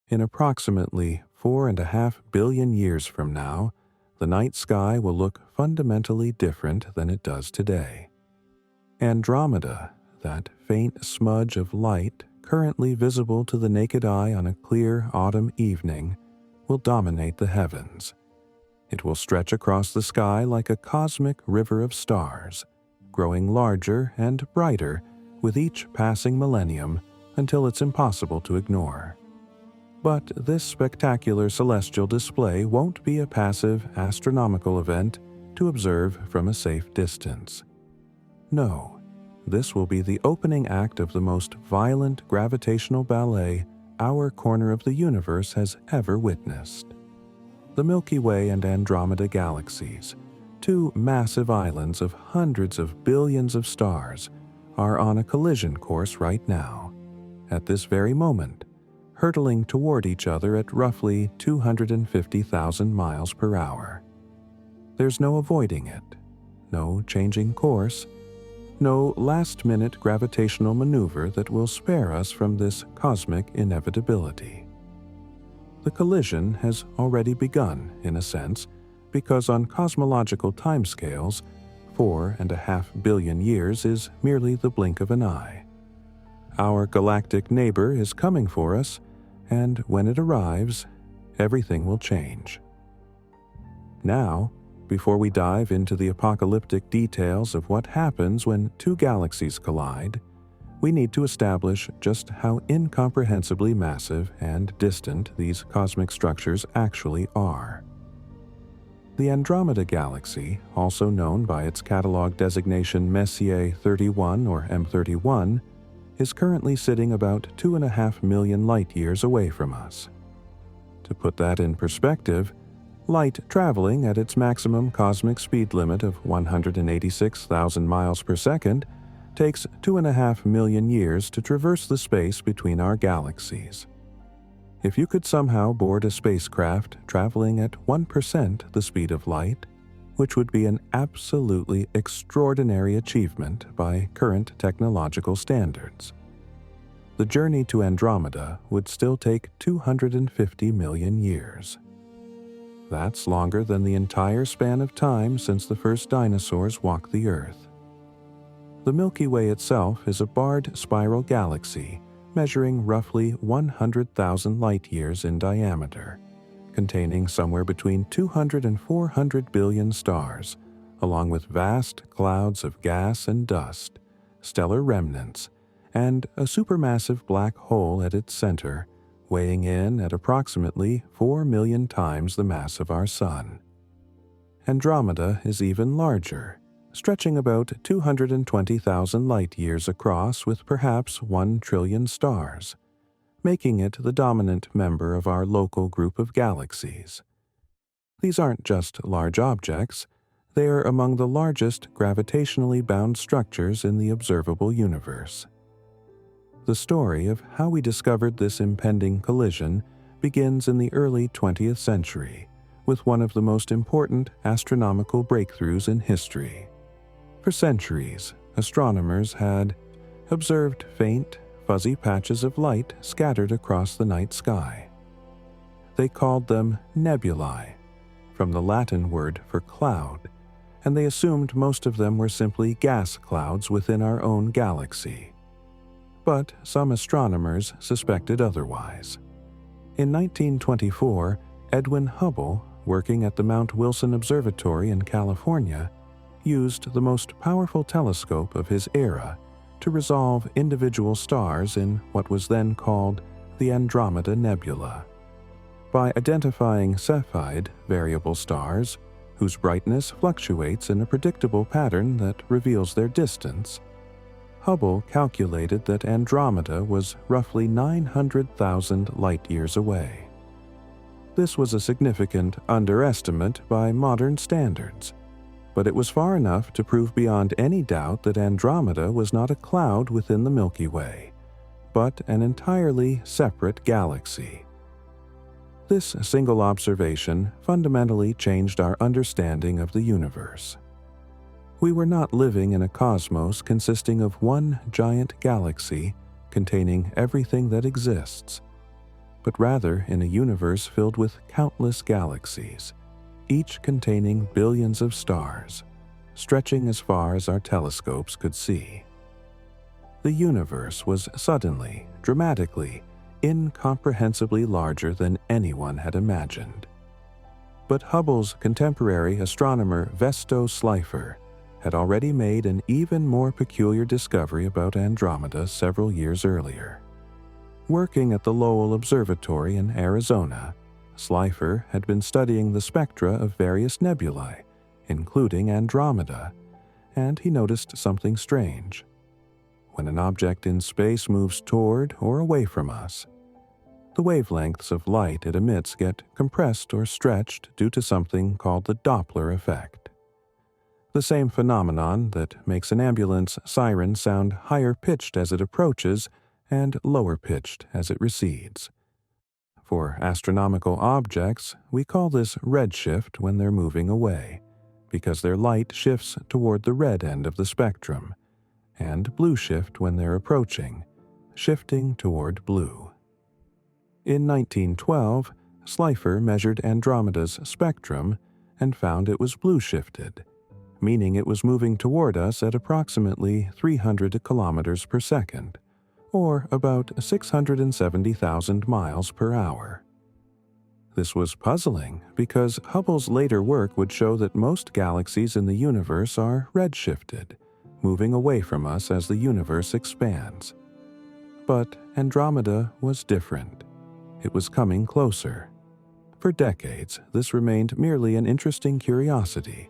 In approximately 4.5 billion years from now, the night sky will look fundamentally different than it does today. Andromeda, that faint smudge of light currently visible to the naked eye on a clear autumn evening, will dominate the heavens. It will stretch across the sky like a cosmic river of stars, growing larger and brighter with each passing millennium until it's impossible to ignore. But this spectacular celestial display won't be a passive astronomical event to observe from a safe distance. No, this will be the opening act of the most violent gravitational ballet our corner of the universe has ever witnessed. The Milky Way and Andromeda galaxies, two massive islands of hundreds of billions of stars, are on a collision course right now, at this very moment, hurtling toward each other at roughly 250,000 miles per hour. There's no avoiding it, no changing course, no last-minute gravitational maneuver that will spare us from this cosmic inevitability. The collision has already begun, in a sense, because on cosmological timescales, 4.5 billion years is merely the blink of an eye. Our galactic neighbor is coming for us, and when it arrives, everything will change. Now, before we dive into the apocalyptic details of what happens when two galaxies collide, we need to establish just how incomprehensibly massive and distant these cosmic structures actually are. The Andromeda Galaxy, also known by its catalog designation Messier 31 or M31, is currently sitting about 2.5 million light-years away from us. To put that in perspective, light traveling at its maximum cosmic speed limit of 186,000 miles per second takes 2.5 million years to traverse the space between our galaxies. If you could somehow board a spacecraft traveling at 1% the speed of light, which would be an absolutely extraordinary achievement by current technological standards, the journey to Andromeda would still take 250 million years. That's longer than the entire span of time since the first dinosaurs walked the Earth. The Milky Way itself is a barred spiral galaxy measuring roughly 100,000 light-years in diameter, containing somewhere between 200 and 400 billion stars, along with vast clouds of gas and dust, stellar remnants, and a supermassive black hole at its center, weighing in at approximately 4 million times the mass of our Sun. Andromeda is even larger, stretching about 220,000 light-years across with perhaps 1 trillion stars, making it the dominant member of our local group of galaxies. These aren't just large objects, they are among the largest gravitationally bound structures in the observable universe. The story of how we discovered this impending collision begins in the early 20th century, with one of the most important astronomical breakthroughs in history. For centuries, astronomers had observed faint, fuzzy patches of light scattered across the night sky. They called them nebulae, from the Latin word for cloud, and they assumed most of them were simply gas clouds within our own galaxy. But some astronomers suspected otherwise. In 1924, Edwin Hubble, working at the Mount Wilson Observatory in California, used the most powerful telescope of his era to resolve individual stars in what was then called the Andromeda Nebula. By identifying Cepheid variable stars, whose brightness fluctuates in a predictable pattern that reveals their distance, Hubble calculated that Andromeda was roughly 900,000 light-years away. This was a significant underestimate by modern standards, but it was far enough to prove beyond any doubt that Andromeda was not a cloud within the Milky Way, but an entirely separate galaxy. This single observation fundamentally changed our understanding of the universe. We were not living in a cosmos consisting of one giant galaxy containing everything that exists, but rather in a universe filled with countless galaxies, each containing billions of stars, stretching as far as our telescopes could see. The universe was suddenly, dramatically, incomprehensibly larger than anyone had imagined. But Hubble's contemporary astronomer Vesto Slipher had already made an even more peculiar discovery about Andromeda several years earlier. Working at the Lowell Observatory in Arizona, Slipher had been studying the spectra of various nebulae, including Andromeda, and he noticed something strange. When an object in space moves toward or away from us, the wavelengths of light it emits get compressed or stretched due to something called the Doppler effect. The same phenomenon that makes an ambulance siren sound higher-pitched as it approaches and lower-pitched as it recedes. For astronomical objects, we call this redshift when they're moving away, because their light shifts toward the red end of the spectrum, and blue shift when they're approaching, shifting toward blue. In 1912, Slipher measured Andromeda's spectrum and found it was blue shifted, meaning it was moving toward us at approximately 300 kilometers per second, or about 670,000 miles per hour. This was puzzling because Hubble's later work would show that most galaxies in the universe are redshifted, moving away from us as the universe expands. But Andromeda was different. It was coming closer. For decades, this remained merely an interesting curiosity,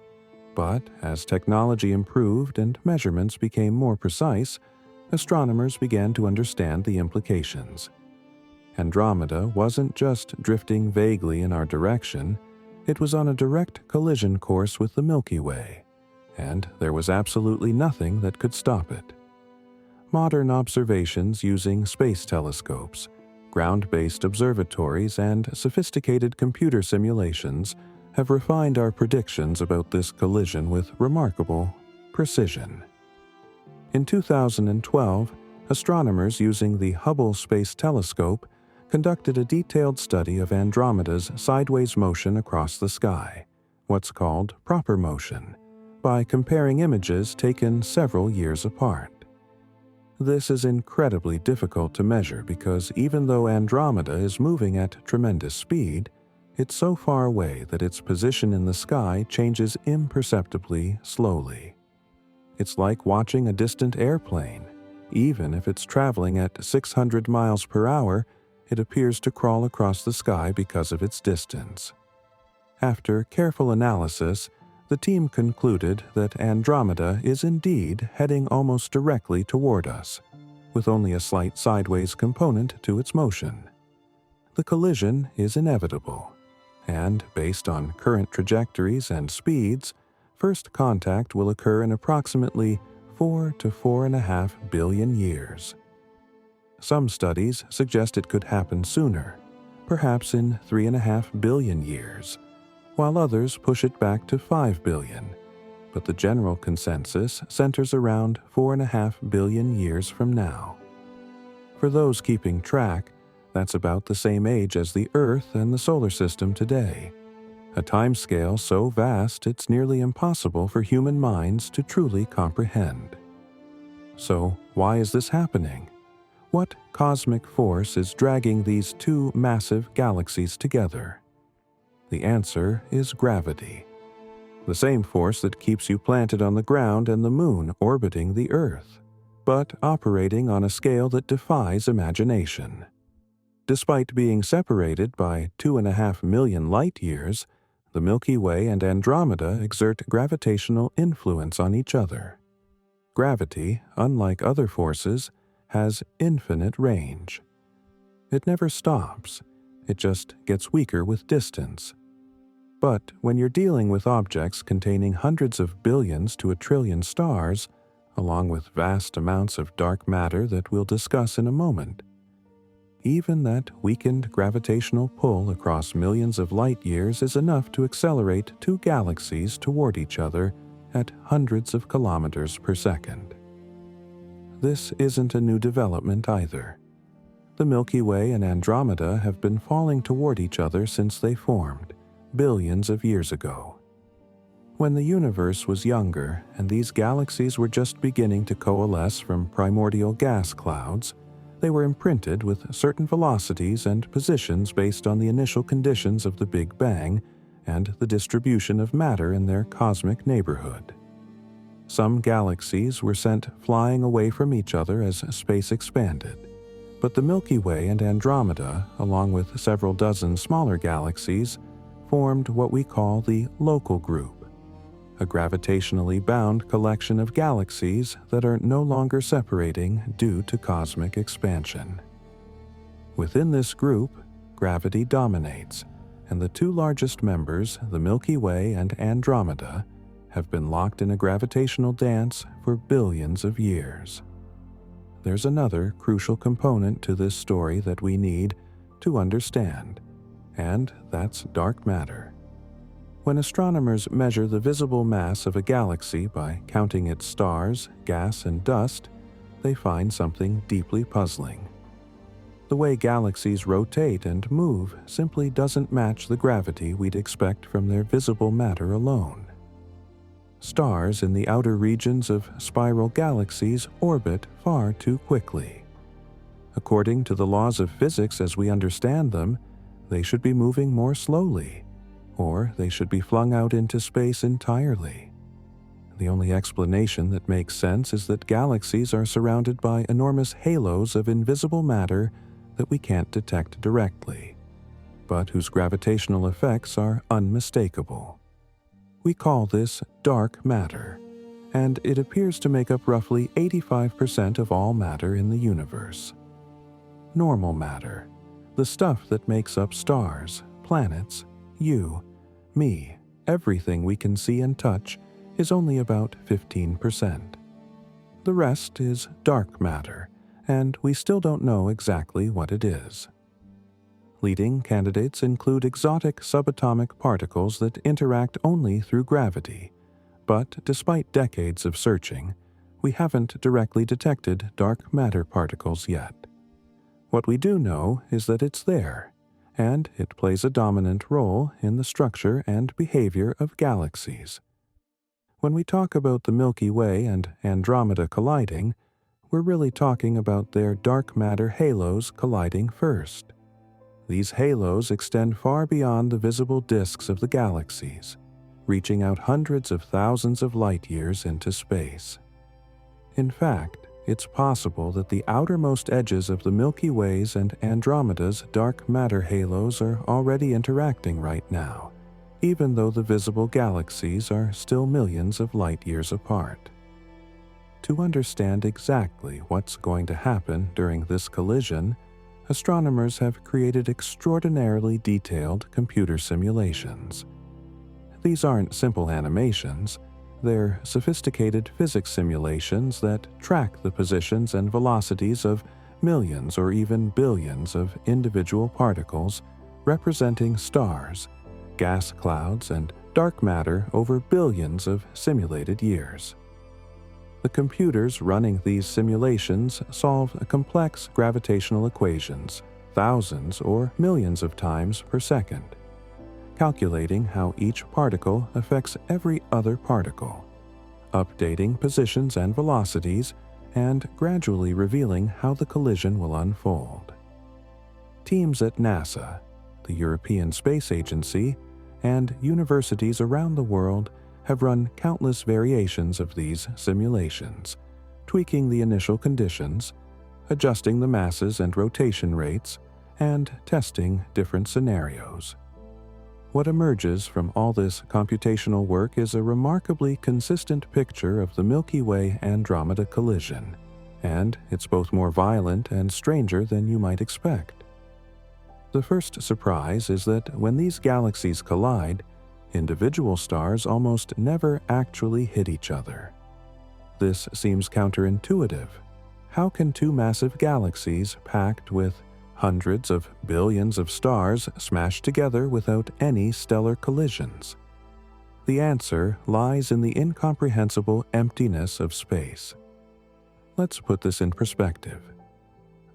but as technology improved and measurements became more precise, astronomers began to understand the implications. Andromeda wasn't just drifting vaguely in our direction, it was on a direct collision course with the Milky Way, and there was absolutely nothing that could stop it. Modern observations using space telescopes, ground-based observatories, and sophisticated computer simulations have refined our predictions about this collision with remarkable precision. In 2012, astronomers using the Hubble Space Telescope conducted a detailed study of Andromeda's sideways motion across the sky, what's called proper motion, by comparing images taken several years apart. This is incredibly difficult to measure because even though Andromeda is moving at tremendous speed, it's so far away that its position in the sky changes imperceptibly slowly. It's like watching a distant airplane. Even if it's traveling at 600 miles per hour, it appears to crawl across the sky because of its distance. After careful analysis, the team concluded that Andromeda is indeed heading almost directly toward us, with only a slight sideways component to its motion. The collision is inevitable, and based on current trajectories and speeds, first contact will occur in approximately 4 to 4.5 billion years. Some studies suggest it could happen sooner, perhaps in 3.5 billion years, while others push it back to 5 billion, but the general consensus centers around 4.5 billion years from now. For those keeping track, that's about the same age as the Earth and the solar system today, a timescale so vast it's nearly impossible for human minds to truly comprehend. So, why is this happening? What cosmic force is dragging these two massive galaxies together? The answer is gravity. The same force that keeps you planted on the ground and the moon orbiting the Earth, but operating on a scale that defies imagination. Despite being separated by 2.5 million light-years, the Milky Way and Andromeda exert gravitational influence on each other. Gravity, unlike other forces, has infinite range. It never stops, it just gets weaker with distance. But when you're dealing with objects containing hundreds of billions to a trillion stars, along with vast amounts of dark matter that we'll discuss in a moment, even that weakened gravitational pull across millions of light-years is enough to accelerate two galaxies toward each other at hundreds of kilometers per second. This isn't a new development either. The Milky Way and Andromeda have been falling toward each other since they formed, billions of years ago. When the universe was younger and these galaxies were just beginning to coalesce from primordial gas clouds, they were imprinted with certain velocities and positions based on the initial conditions of the Big Bang and the distribution of matter in their cosmic neighborhood. Some galaxies were sent flying away from each other as space expanded, but the Milky Way and Andromeda, along with several dozen smaller galaxies, formed what we call the local group, a gravitationally bound collection of galaxies that are no longer separating due to cosmic expansion. Within this group, gravity dominates, and the two largest members, the Milky Way and Andromeda, have been locked in a gravitational dance for billions of years. There's another crucial component to this story that we need to understand, and that's dark matter. When astronomers measure the visible mass of a galaxy by counting its stars, gas, and dust, they find something deeply puzzling. The way galaxies rotate and move simply doesn't match the gravity we'd expect from their visible matter alone. Stars in the outer regions of spiral galaxies orbit far too quickly. According to the laws of physics as we understand them, they should be moving more slowly, or they should be flung out into space entirely. The only explanation that makes sense is that galaxies are surrounded by enormous halos of invisible matter that we can't detect directly, but whose gravitational effects are unmistakable. We call this dark matter, and it appears to make up roughly 85% of all matter in the universe. Normal matter, the stuff that makes up stars, planets, you, me, everything we can see and touch, is only about 15%. The rest is dark matter, and we still don't know exactly what it is. Leading candidates include exotic subatomic particles that interact only through gravity, but despite decades of searching, we haven't directly detected dark matter particles yet. What we do know is that it's there, and it plays a dominant role in the structure and behavior of galaxies. When we talk about the Milky Way and Andromeda colliding, we're really talking about their dark matter halos colliding first. These halos extend far beyond the visible disks of the galaxies, reaching out hundreds of thousands of light years into space. In fact, it's possible that the outermost edges of the Milky Way's and Andromeda's dark matter halos are already interacting right now, even though the visible galaxies are still millions of light years apart. To understand exactly what's going to happen during this collision, astronomers have created extraordinarily detailed computer simulations. These aren't simple animations. They're sophisticated physics simulations that track the positions and velocities of millions or even billions of individual particles representing stars, gas clouds, and dark matter over billions of simulated years. The computers running these simulations solve complex gravitational equations thousands or millions of times per second, calculating how each particle affects every other particle, updating positions and velocities, and gradually revealing how the collision will unfold. Teams at NASA, the European Space Agency, and universities around the world have run countless variations of these simulations, tweaking the initial conditions, adjusting the masses and rotation rates, and testing different scenarios. What emerges from all this computational work is a remarkably consistent picture of the Milky Way-Andromeda collision, and it's both more violent and stranger than you might expect. The first surprise is that when these galaxies collide, individual stars almost never actually hit each other. This seems counterintuitive. How can two massive galaxies packed with hundreds of billions of stars smash together without any stellar collisions? The answer lies in the incomprehensible emptiness of space. Let's put this in perspective.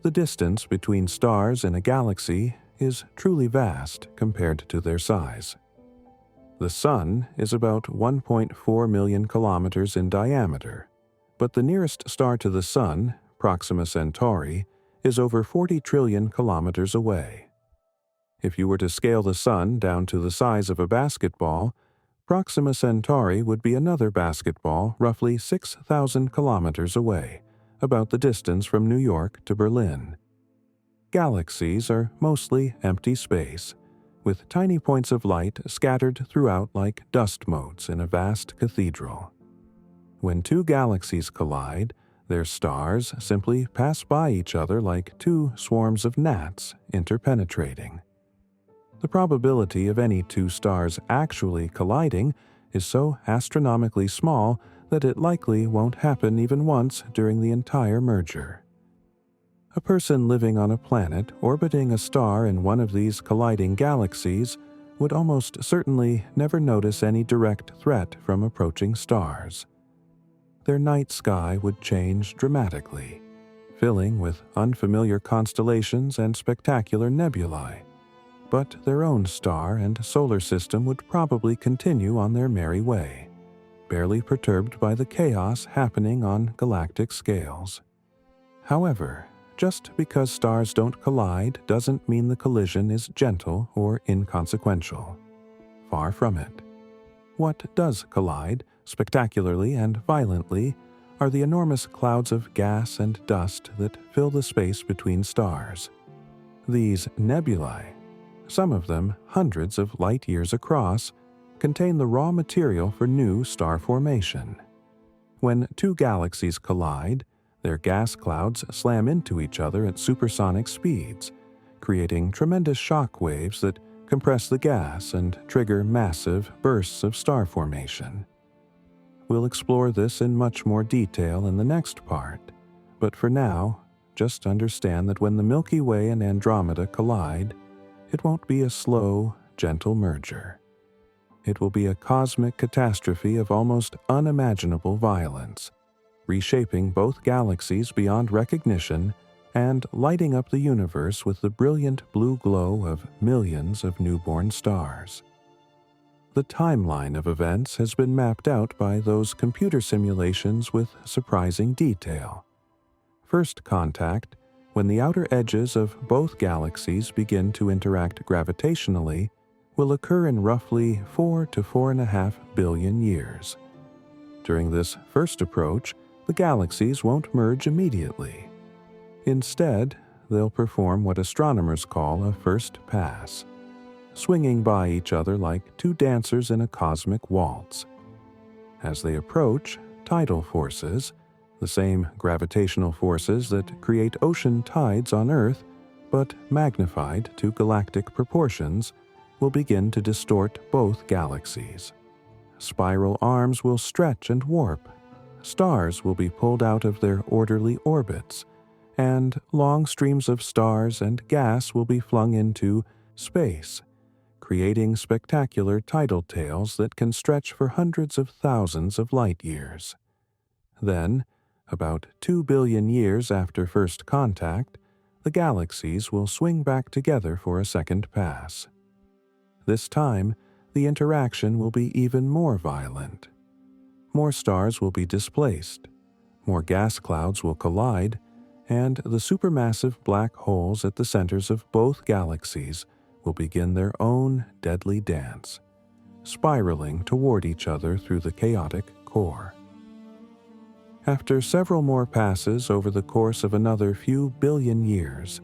The distance between stars in a galaxy is truly vast compared to their size. The Sun is about 1.4 million kilometers in diameter, but the nearest star to the Sun, Proxima Centauri, is over 40 trillion kilometers away. If you were to scale the Sun down to the size of a basketball, Proxima Centauri would be another basketball roughly 6,000 kilometers away, about the distance from New York to Berlin. Galaxies are mostly empty space, with tiny points of light scattered throughout like dust motes in a vast cathedral. When two galaxies collide, their stars simply pass by each other like two swarms of gnats interpenetrating. The probability of any two stars actually colliding is so astronomically small that it likely won't happen even once during the entire merger. A person living on a planet orbiting a star in one of these colliding galaxies would almost certainly never notice any direct threat from approaching stars. Their night sky would change dramatically, filling with unfamiliar constellations and spectacular nebulae, but their own star and solar system would probably continue on their merry way, barely perturbed by the chaos happening on galactic scales. However, just because stars don't collide doesn't mean the collision is gentle or inconsequential. Far from it. What does collide, spectacularly and violently, are the enormous clouds of gas and dust that fill the space between stars. These nebulae, some of them hundreds of light years across, contain the raw material for new star formation. When two galaxies collide, their gas clouds slam into each other at supersonic speeds, creating tremendous shock waves that compress the gas and trigger massive bursts of star formation. We'll explore this in much more detail in the next part, but for now, just understand that when the Milky Way and Andromeda collide, it won't be a slow, gentle merger. It will be a cosmic catastrophe of almost unimaginable violence, reshaping both galaxies beyond recognition and lighting up the universe with the brilliant blue glow of millions of newborn stars. The timeline of events has been mapped out by those computer simulations with surprising detail. First contact, when the outer edges of both galaxies begin to interact gravitationally, will occur in roughly 4 to 4.5 billion years. During this first approach, the galaxies won't merge immediately. Instead, they'll perform what astronomers call a first pass, swinging by each other like two dancers in a cosmic waltz. As they approach, tidal forces, the same gravitational forces that create ocean tides on Earth, but magnified to galactic proportions, will begin to distort both galaxies. Spiral arms will stretch and warp, stars will be pulled out of their orderly orbits, and long streams of stars and gas will be flung into space, creating spectacular tidal tails that can stretch for hundreds of thousands of light years. Then, about 2 billion years after first contact, the galaxies will swing back together for a second pass. This time, the interaction will be even more violent. More stars will be displaced, more gas clouds will collide, and the supermassive black holes at the centers of both galaxies will begin their own deadly dance, spiraling toward each other through the chaotic core. After several more passes over the course of another few billion years,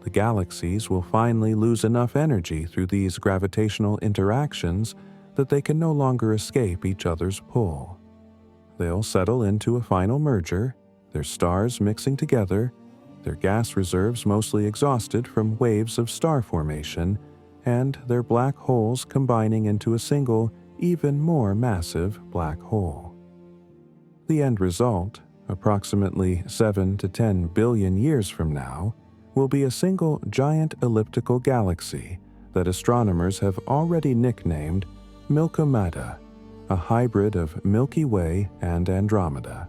the galaxies will finally lose enough energy through these gravitational interactions that they can no longer escape each other's pull. They'll settle into a final merger, their stars mixing together, their gas reserves mostly exhausted from waves of star formation, and their black holes combining into a single, even more massive black hole. The end result, approximately 7 to 10 billion years from now, will be a single giant elliptical galaxy that astronomers have already nicknamed Milkomeda, a hybrid of Milky Way and Andromeda.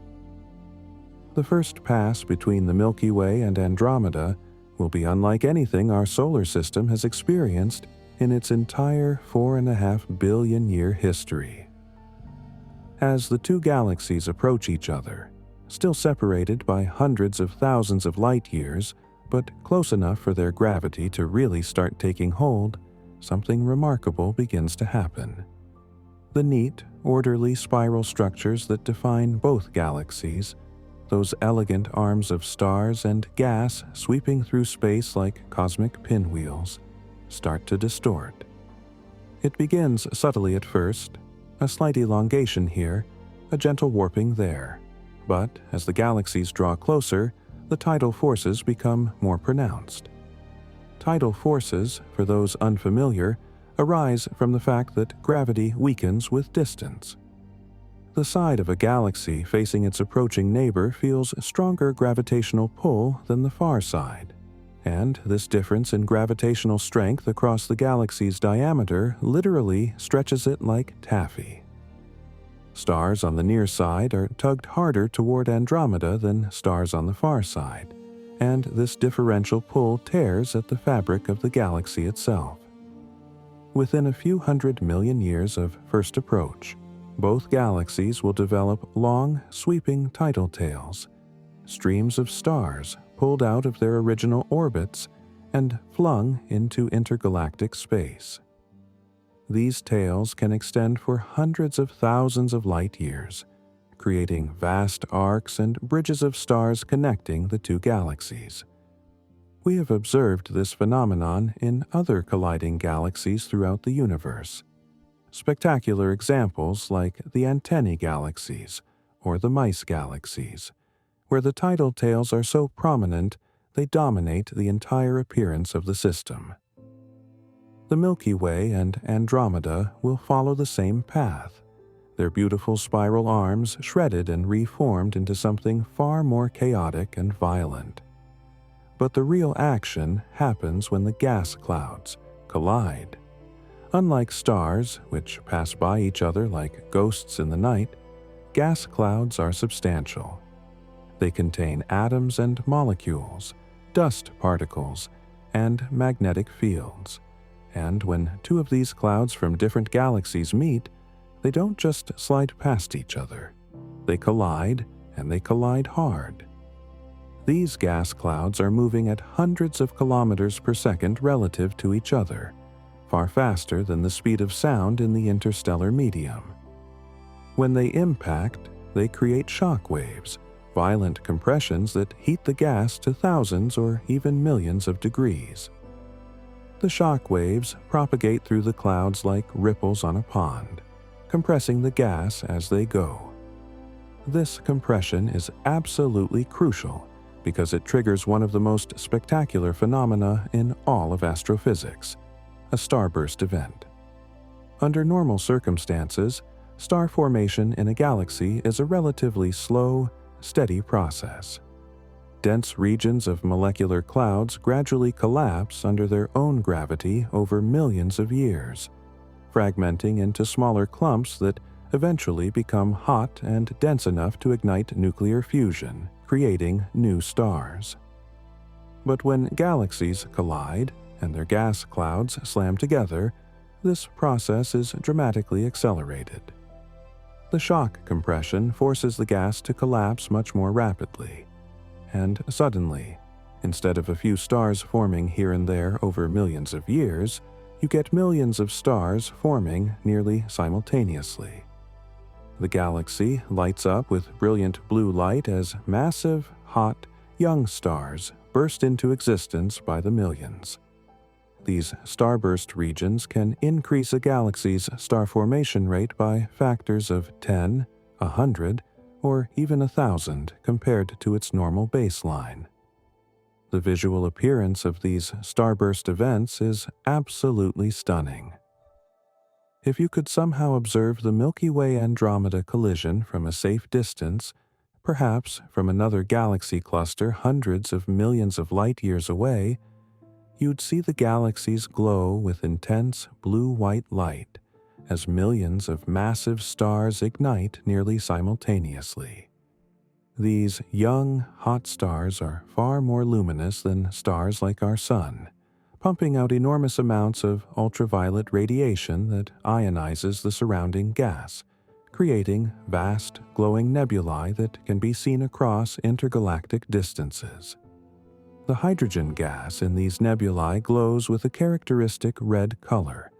The first pass between the Milky Way and Andromeda will be unlike anything our solar system has experienced in its entire 4.5 billion year history. As the two galaxies approach each other, still separated by hundreds of thousands of light years, but close enough for their gravity to really start taking hold, something remarkable begins to happen. The neat, orderly spiral structures that define both galaxies, those elegant arms of stars and gas sweeping through space like cosmic pinwheels, start to distort. It begins subtly at first, a slight elongation here, a gentle warping there. But as the galaxies draw closer, the tidal forces become more pronounced. Tidal forces, for those unfamiliar, arise from the fact that gravity weakens with distance. The side of a galaxy facing its approaching neighbor feels stronger gravitational pull than the far side, and this difference in gravitational strength across the galaxy's diameter literally stretches it like taffy. Stars on the near side are tugged harder toward Andromeda than stars on the far side, and this differential pull tears at the fabric of the galaxy itself. Within a few 100 million years of first approach, both galaxies will develop long, sweeping tidal tails, streams of stars pulled out of their original orbits and flung into intergalactic space. These tails can extend for hundreds of thousands of light years, creating vast arcs and bridges of stars connecting the two galaxies. We have observed this phenomenon in other colliding galaxies throughout the universe. Spectacular examples like the antennae galaxies or the mice galaxies, where the tidal tails are so prominent they dominate the entire appearance of the system. The Milky Way and Andromeda will follow the same path, their beautiful spiral arms shredded and reformed into something far more chaotic and violent. But the real action happens when the gas clouds collide. Unlike stars, which pass by each other like ghosts in the night, gas clouds are substantial. They contain atoms and molecules, dust particles, and magnetic fields. And when two of these clouds from different galaxies meet, they don't just slide past each other. They collide, and they collide hard. These gas clouds are moving at hundreds of kilometers per second relative to each other, far faster than the speed of sound in the interstellar medium. When they impact, they create shock waves, violent compressions that heat the gas to thousands or even millions of degrees. The shock waves propagate through the clouds like ripples on a pond, compressing the gas as they go. This compression is absolutely crucial because it triggers one of the most spectacular phenomena in all of astrophysics, a starburst event. Under normal circumstances, star formation in a galaxy is a relatively slow, steady process. Dense regions of molecular clouds gradually collapse under their own gravity over millions of years, fragmenting into smaller clumps that eventually become hot and dense enough to ignite nuclear fusion, creating new stars. But when galaxies collide and their gas clouds slam together, this process is dramatically accelerated. The shock compression forces the gas to collapse much more rapidly, and suddenly, instead of a few stars forming here and there over millions of years, you get millions of stars forming nearly simultaneously. The galaxy lights up with brilliant blue light as massive, hot, young stars burst into existence by the millions. These starburst regions can increase a galaxy's star formation rate by factors of 10, 100, or even 1,000 compared to its normal baseline. The visual appearance of these starburst events is absolutely stunning. If you could somehow observe the Milky Way-Andromeda collision from a safe distance, perhaps from another galaxy cluster hundreds of millions of light-years away, you'd see the galaxies glow with intense blue-white light as millions of massive stars ignite nearly simultaneously. These young, hot stars are far more luminous than stars like our Sun, pumping out enormous amounts of ultraviolet radiation that ionizes the surrounding gas, creating vast, glowing nebulae that can be seen across intergalactic distances. The hydrogen gas in these nebulae glows with a characteristic red color,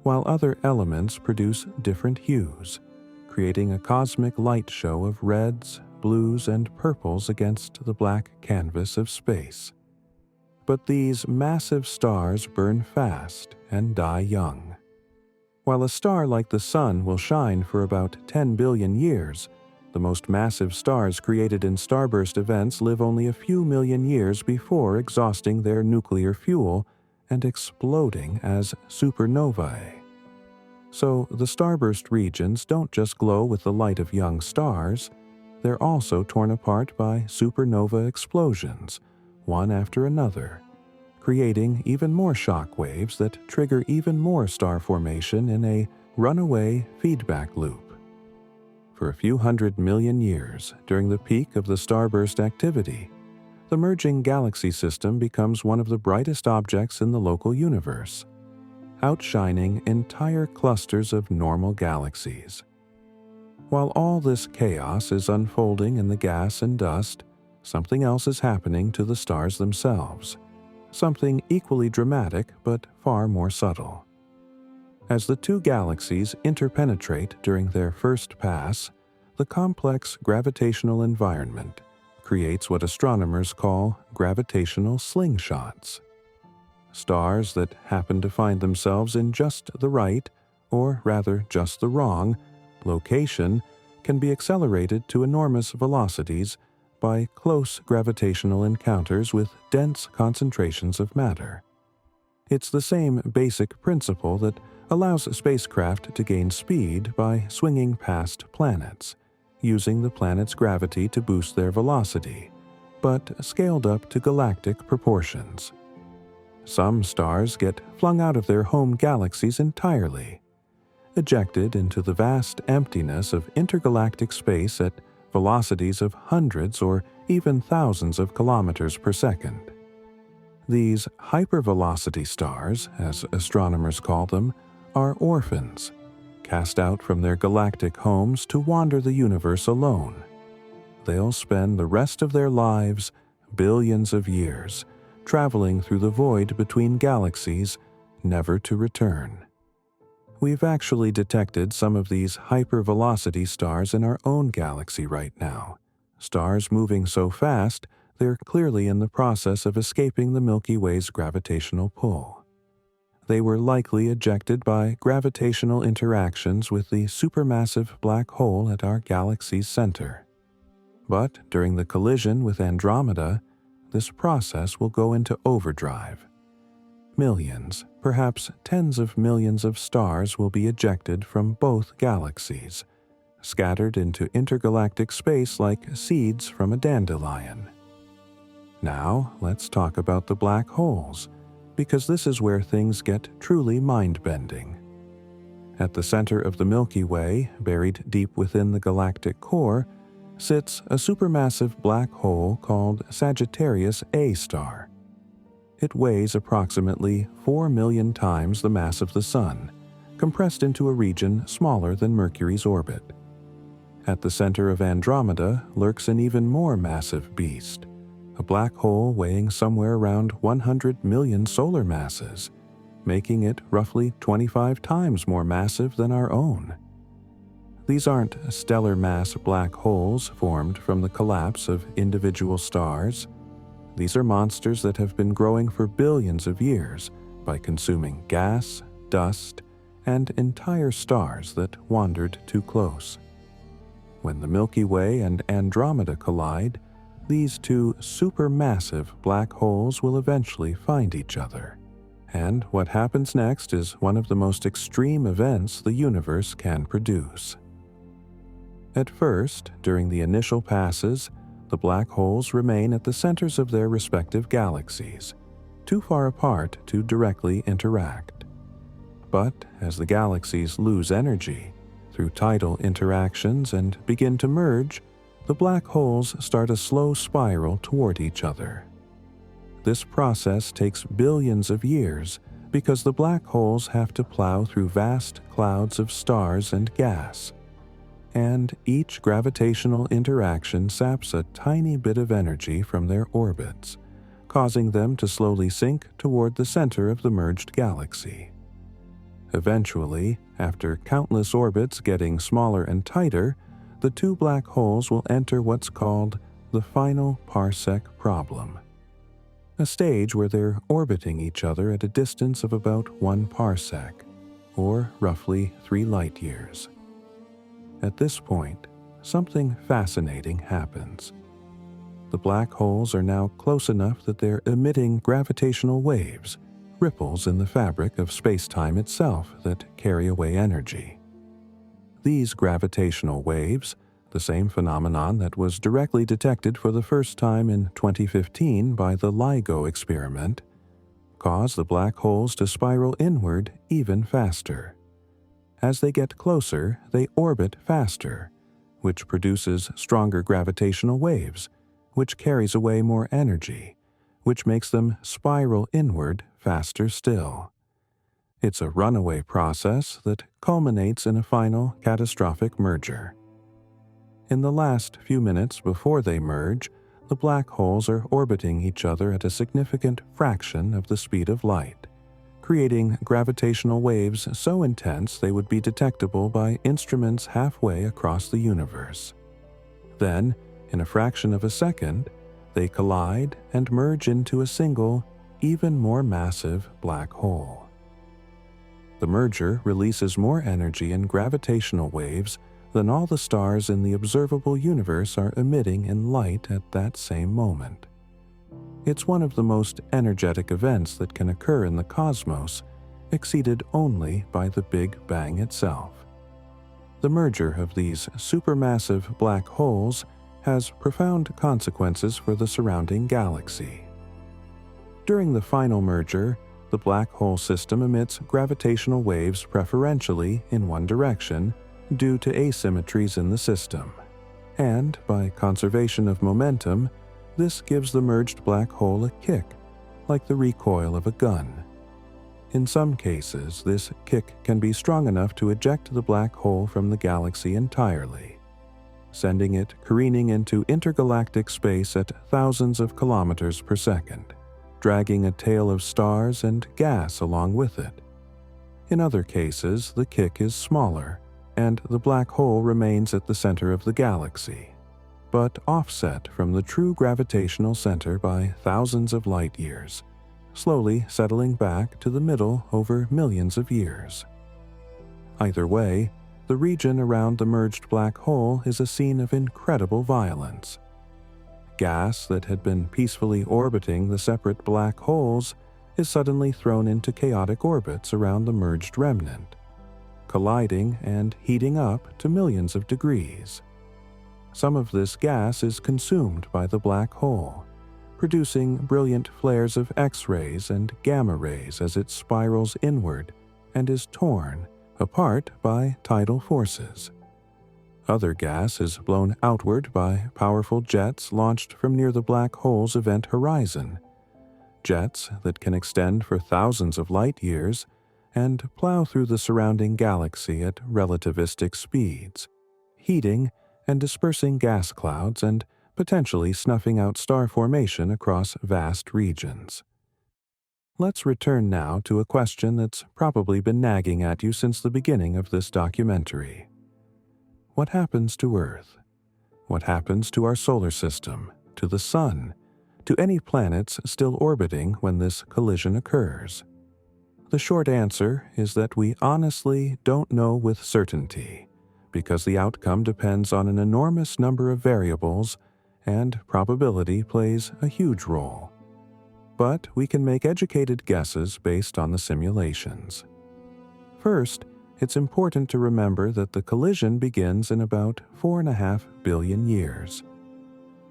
while other elements produce different hues, creating a cosmic light show of reds, blues, and purples against the black canvas of space. But these massive stars burn fast and die young. While a star like the Sun will shine for about 10 billion years, the most massive stars created in starburst events live only a few million years before exhausting their nuclear fuel and exploding as supernovae. So the starburst regions don't just glow with the light of young stars, they're also torn apart by supernova explosions, one after another, creating even more shock waves that trigger even more star formation in a runaway feedback loop. For a few 100 million years, during the peak of the starburst activity, the merging galaxy system becomes one of the brightest objects in the local universe, outshining entire clusters of normal galaxies. While all this chaos is unfolding in the gas and dust, something else is happening to the stars themselves, something equally dramatic but far more subtle. As the two galaxies interpenetrate during their first pass, the complex gravitational environment creates what astronomers call gravitational slingshots. Stars that happen to find themselves in just the right, or rather just the wrong, location can be accelerated to enormous velocities by close gravitational encounters with dense concentrations of matter. It's the same basic principle that allows spacecraft to gain speed by swinging past planets, using the planet's gravity to boost their velocity, but scaled up to galactic proportions. Some stars get flung out of their home galaxies entirely, ejected into the vast emptiness of intergalactic space at velocities of hundreds or even thousands of kilometers per second. These hypervelocity stars, as astronomers call them, are orphans, cast out from their galactic homes to wander the universe alone. They'll spend the rest of their lives, billions of years, traveling through the void between galaxies, never to return. We've actually detected some of these hypervelocity stars in our own galaxy right now. Stars moving so fast, they're clearly in the process of escaping the Milky Way's gravitational pull. They were likely ejected by gravitational interactions with the supermassive black hole at our galaxy's center. But during the collision with Andromeda, this process will go into overdrive. Millions, perhaps tens of millions of stars will be ejected from both galaxies, scattered into intergalactic space like seeds from a dandelion. Now, let's talk about the black holes, because this is where things get truly mind-bending. At the center of the Milky Way, buried deep within the galactic core, sits a supermassive black hole called Sagittarius A star. It weighs approximately 4 million times the mass of the Sun, compressed into a region smaller than Mercury's orbit. At the center of Andromeda lurks an even more massive beast, a black hole weighing somewhere around 100 million solar masses, making it roughly 25 times more massive than our own. These aren't stellar mass black holes formed from the collapse of individual stars. These are monsters that have been growing for billions of years by consuming gas, dust, and entire stars that wandered too close. When the Milky Way and Andromeda collide, these two supermassive black holes will eventually find each other. And what happens next is one of the most extreme events the universe can produce. At first, during the initial passes, the black holes remain at the centers of their respective galaxies, too far apart to directly interact. But as the galaxies lose energy through tidal interactions and begin to merge, the black holes start a slow spiral toward each other. This process takes billions of years because the black holes have to plow through vast clouds of stars and gas, and each gravitational interaction saps a tiny bit of energy from their orbits, causing them to slowly sink toward the center of the merged galaxy. Eventually, after countless orbits getting smaller and tighter, the two black holes will enter what's called the final parsec problem, a stage where they're orbiting each other at a distance of about 1 parsec, or roughly 3 light years. At this point, something fascinating happens. The black holes are now close enough that they're emitting gravitational waves, ripples in the fabric of space-time itself that carry away energy. These gravitational waves, the same phenomenon that was directly detected for the first time in 2015 by the LIGO experiment, cause the black holes to spiral inward even faster. As they get closer, they orbit faster, which produces stronger gravitational waves, which carries away more energy, which makes them spiral inward faster still. It's a runaway process that culminates in a final catastrophic merger. In the last few minutes before they merge, the black holes are orbiting each other at a significant fraction of the speed of light, creating gravitational waves so intense they would be detectable by instruments halfway across the universe. Then, in a fraction of a second, they collide and merge into a single, even more massive black hole. The merger releases more energy and gravitational waves than all the stars in the observable universe are emitting in light at that same moment. It's one of the most energetic events that can occur in the cosmos, exceeded only by the Big Bang itself. The merger of these supermassive black holes has profound consequences for the surrounding galaxy. During the final merger, the black hole system emits gravitational waves preferentially in one direction due to asymmetries in the system, and by conservation of momentum, this gives the merged black hole a kick, like the recoil of a gun. In some cases, this kick can be strong enough to eject the black hole from the galaxy entirely, sending it careening into intergalactic space at thousands of kilometers per second, dragging a tail of stars and gas along with it. In other cases, the kick is smaller, and the black hole remains at the center of the galaxy, but offset from the true gravitational center by thousands of light years, slowly settling back to the middle over millions of years. Either way, the region around the merged black hole is a scene of incredible violence. Gas that had been peacefully orbiting the separate black holes is suddenly thrown into chaotic orbits around the merged remnant, colliding and heating up to millions of degrees. Some of this gas is consumed by the black hole, producing brilliant flares of X-rays and gamma rays as it spirals inward and is torn apart by tidal forces. Other gas is blown outward by powerful jets launched from near the black hole's event horizon, jets that can extend for thousands of light years and plow through the surrounding galaxy at relativistic speeds, heating and dispersing gas clouds and potentially snuffing out star formation across vast regions. Let's return now to a question that's probably been nagging at you since the beginning of this documentary. What happens to Earth? What happens to our solar system, to the Sun, to any planets still orbiting when this collision occurs? The short answer is that we honestly don't know with certainty, because the outcome depends on an enormous number of variables, and probability plays a huge role. But we can make educated guesses based on the simulations. First, it's important to remember that the collision begins in about 4.5 billion years.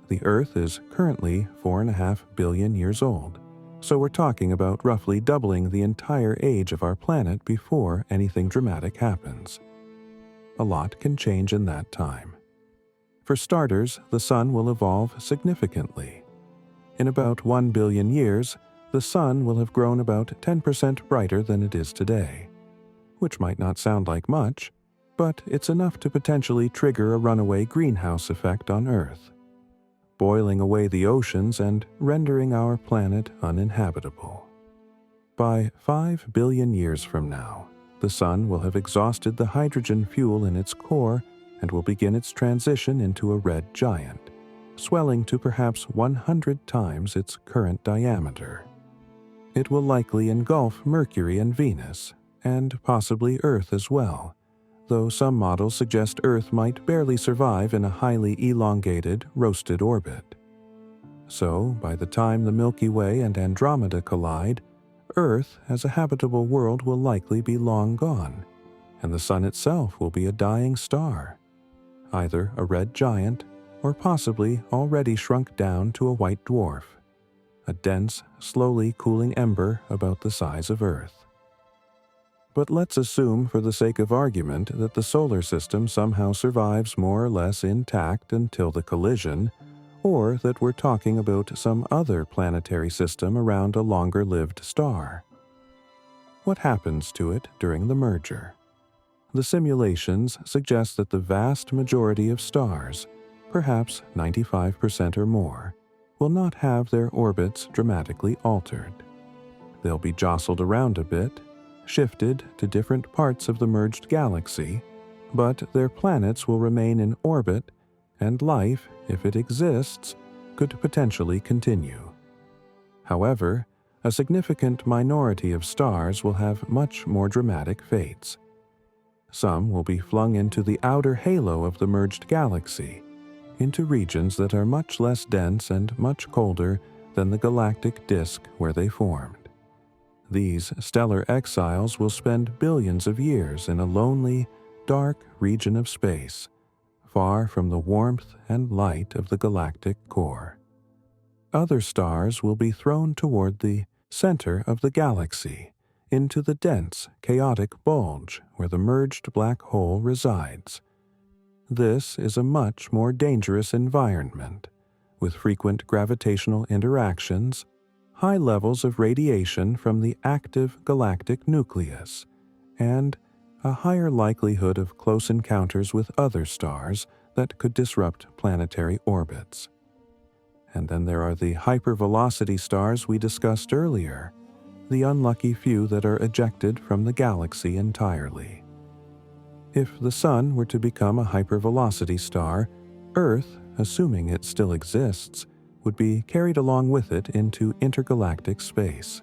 The Earth is currently 4.5 billion years old, so we're talking about roughly doubling the entire age of our planet before anything dramatic happens. A lot can change in that time. For starters, the Sun will evolve significantly. In about 1 billion years, the Sun will have grown about 10% brighter than it is today, which might not sound like much, but it's enough to potentially trigger a runaway greenhouse effect on Earth, boiling away the oceans and rendering our planet uninhabitable. By 5 billion years from now, the Sun will have exhausted the hydrogen fuel in its core and will begin its transition into a red giant, swelling to perhaps 100 times its current diameter. It will likely engulf Mercury and Venus, and possibly Earth as well, though some models suggest Earth might barely survive in a highly elongated, roasted orbit. So, by the time the Milky Way and Andromeda collide, Earth as a habitable world will likely be long gone, and the Sun itself will be a dying star, either a red giant or possibly already shrunk down to a white dwarf, a dense, slowly cooling ember about the size of Earth. But let's assume for the sake of argument that the solar system somehow survives more or less intact until the collision, or that we're talking about some other planetary system around a longer-lived star. What happens to it during the merger? The simulations suggest that the vast majority of stars, perhaps 95% or more, will not have their orbits dramatically altered. They'll be jostled around a bit, shifted to different parts of the merged galaxy, but their planets will remain in orbit, and life, if it exists, could potentially continue. However, a significant minority of stars will have much more dramatic fates. Some will be flung into the outer halo of the merged galaxy, into regions that are much less dense and much colder than the galactic disk where they formed. These stellar exiles will spend billions of years in a lonely, dark region of space, far from the warmth and light of the galactic core. Other stars will be thrown toward the center of the galaxy, into the dense, chaotic bulge where the merged black hole resides. This is a much more dangerous environment, with frequent gravitational interactions, high levels of radiation from the active galactic nucleus, and a higher likelihood of close encounters with other stars that could disrupt planetary orbits. And then there are the hypervelocity stars we discussed earlier, the unlucky few that are ejected from the galaxy entirely. If the Sun were to become a hypervelocity star, Earth, assuming it still exists, would be carried along with it into intergalactic space.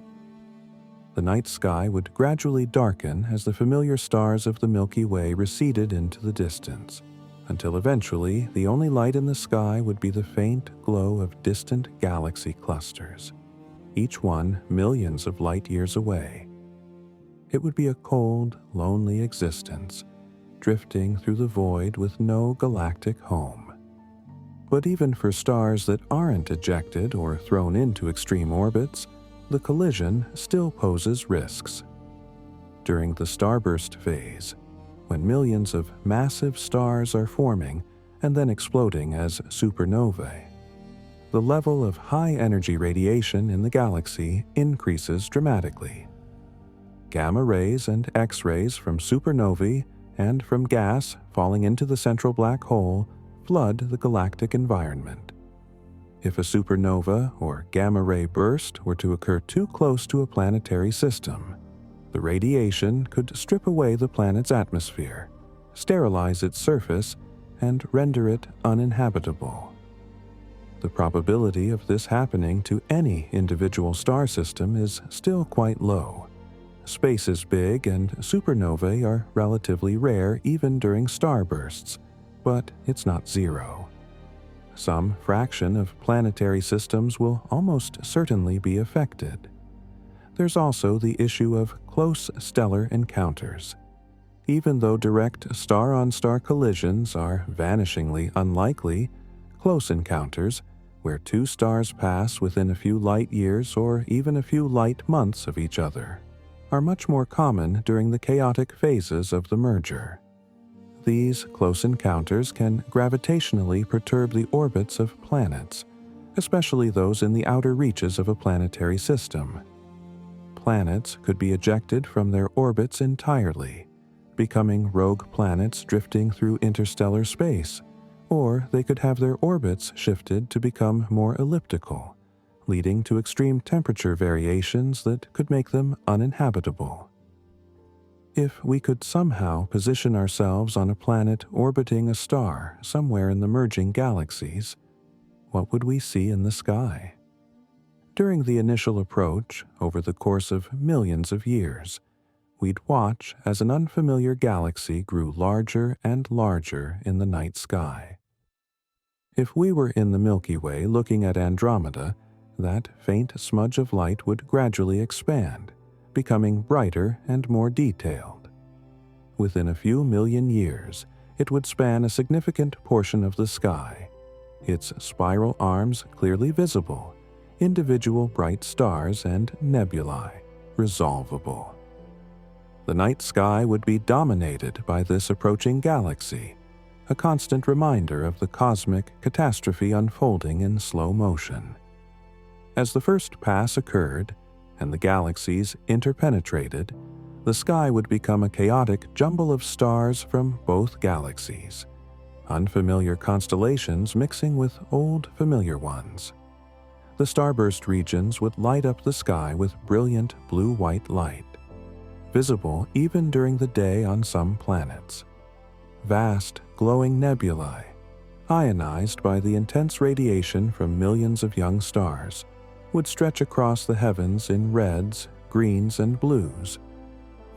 The night sky would gradually darken as the familiar stars of the Milky Way receded into the distance, until eventually the only light in the sky would be the faint glow of distant galaxy clusters, each one millions of light years away. It would be a cold, lonely existence, drifting through the void with no galactic home. But even for stars that aren't ejected or thrown into extreme orbits, the collision still poses risks. During the starburst phase, when millions of massive stars are forming and then exploding as supernovae, the level of high-energy radiation in the galaxy increases dramatically. Gamma rays and X-rays from supernovae and from gas falling into the central black hole flood the galactic environment. If a supernova or gamma-ray burst were to occur too close to a planetary system, the radiation could strip away the planet's atmosphere, sterilize its surface, and render it uninhabitable. The probability of this happening to any individual star system is still quite low. Space is big and supernovae are relatively rare even during starbursts, but it's not zero. Some fraction of planetary systems will almost certainly be affected. There's also the issue of close stellar encounters. Even though direct star-on-star collisions are vanishingly unlikely, close encounters, where two stars pass within a few light years or even a few light months of each other, are much more common during the chaotic phases of the merger. These close encounters can gravitationally perturb the orbits of planets, especially those in the outer reaches of a planetary system. Planets could be ejected from their orbits entirely, becoming rogue planets drifting through interstellar space, or they could have their orbits shifted to become more elliptical, leading to extreme temperature variations that could make them uninhabitable. If we could somehow position ourselves on a planet orbiting a star somewhere in the merging galaxies, what would we see in the sky? During the initial approach, over the course of millions of years, we'd watch as an unfamiliar galaxy grew larger and larger in the night sky. If we were in the Milky Way looking at Andromeda, that faint smudge of light would gradually expand, becoming brighter and more detailed. Within a few million years, it would span a significant portion of the sky, its spiral arms clearly visible, individual bright stars and nebulae resolvable. The night sky would be dominated by this approaching galaxy, a constant reminder of the cosmic catastrophe unfolding in slow motion. As the first pass occurred, and the galaxies interpenetrated, the sky would become a chaotic jumble of stars from both galaxies, unfamiliar constellations mixing with old familiar ones. The starburst regions would light up the sky with brilliant blue-white light, visible even during the day on some planets. Vast, glowing nebulae, ionized by the intense radiation from millions of young stars, would stretch across the heavens in reds, greens, and blues,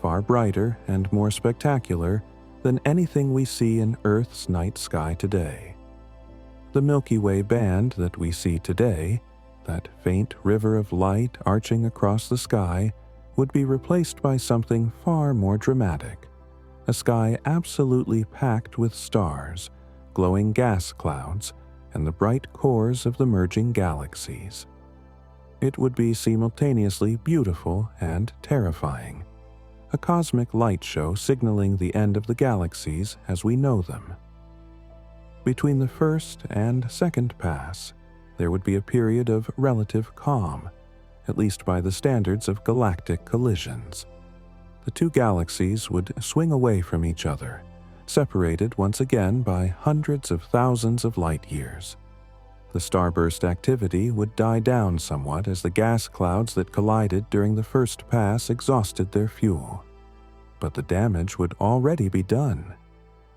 far brighter and more spectacular than anything we see in Earth's night sky today. The Milky Way band that we see today, that faint river of light arching across the sky, would be replaced by something far more dramatic, a sky absolutely packed with stars, glowing gas clouds, and the bright cores of the merging galaxies. It would be simultaneously beautiful and terrifying, a cosmic light show signaling the end of the galaxies as we know them. Between the first and second pass, there would be a period of relative calm, at least by the standards of galactic collisions. The two galaxies would swing away from each other, separated once again by hundreds of thousands of light years. The starburst activity would die down somewhat as the gas clouds that collided during the first pass exhausted their fuel. But the damage would already be done.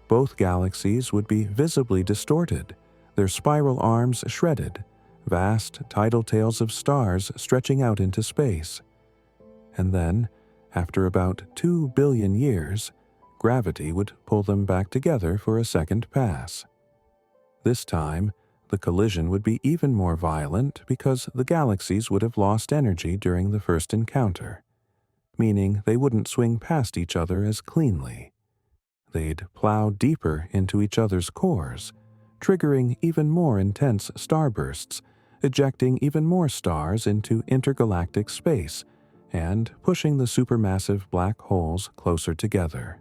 Both galaxies would be visibly distorted, their spiral arms shredded, vast tidal tails of stars stretching out into space. And then, after about 2 billion years, gravity would pull them back together for a second pass. This time, the collision would be even more violent because the galaxies would have lost energy during the first encounter, meaning they wouldn't swing past each other as cleanly. They'd plow deeper into each other's cores, triggering even more intense starbursts, ejecting even more stars into intergalactic space, and pushing the supermassive black holes closer together.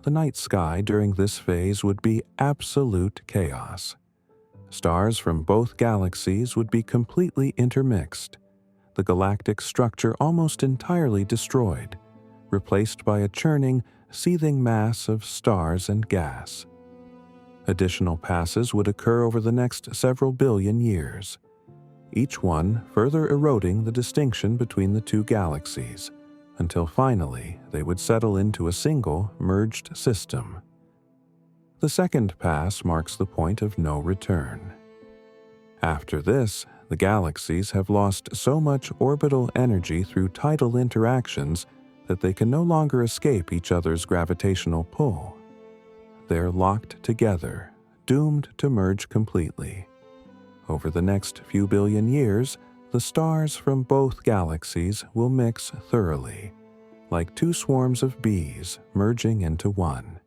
The night sky during this phase would be absolute chaos. Stars from both galaxies would be completely intermixed, the galactic structure almost entirely destroyed, replaced by a churning, seething mass of stars and gas. Additional passes would occur over the next several billion years, each one further eroding the distinction between the two galaxies, until finally they would settle into a single, merged system. The second pass marks the point of no return. After this, the galaxies have lost so much orbital energy through tidal interactions that they can no longer escape each other's gravitational pull. They're locked together, doomed to merge completely. Over the next few billion years, the stars from both galaxies will mix thoroughly, like two swarms of bees merging into one.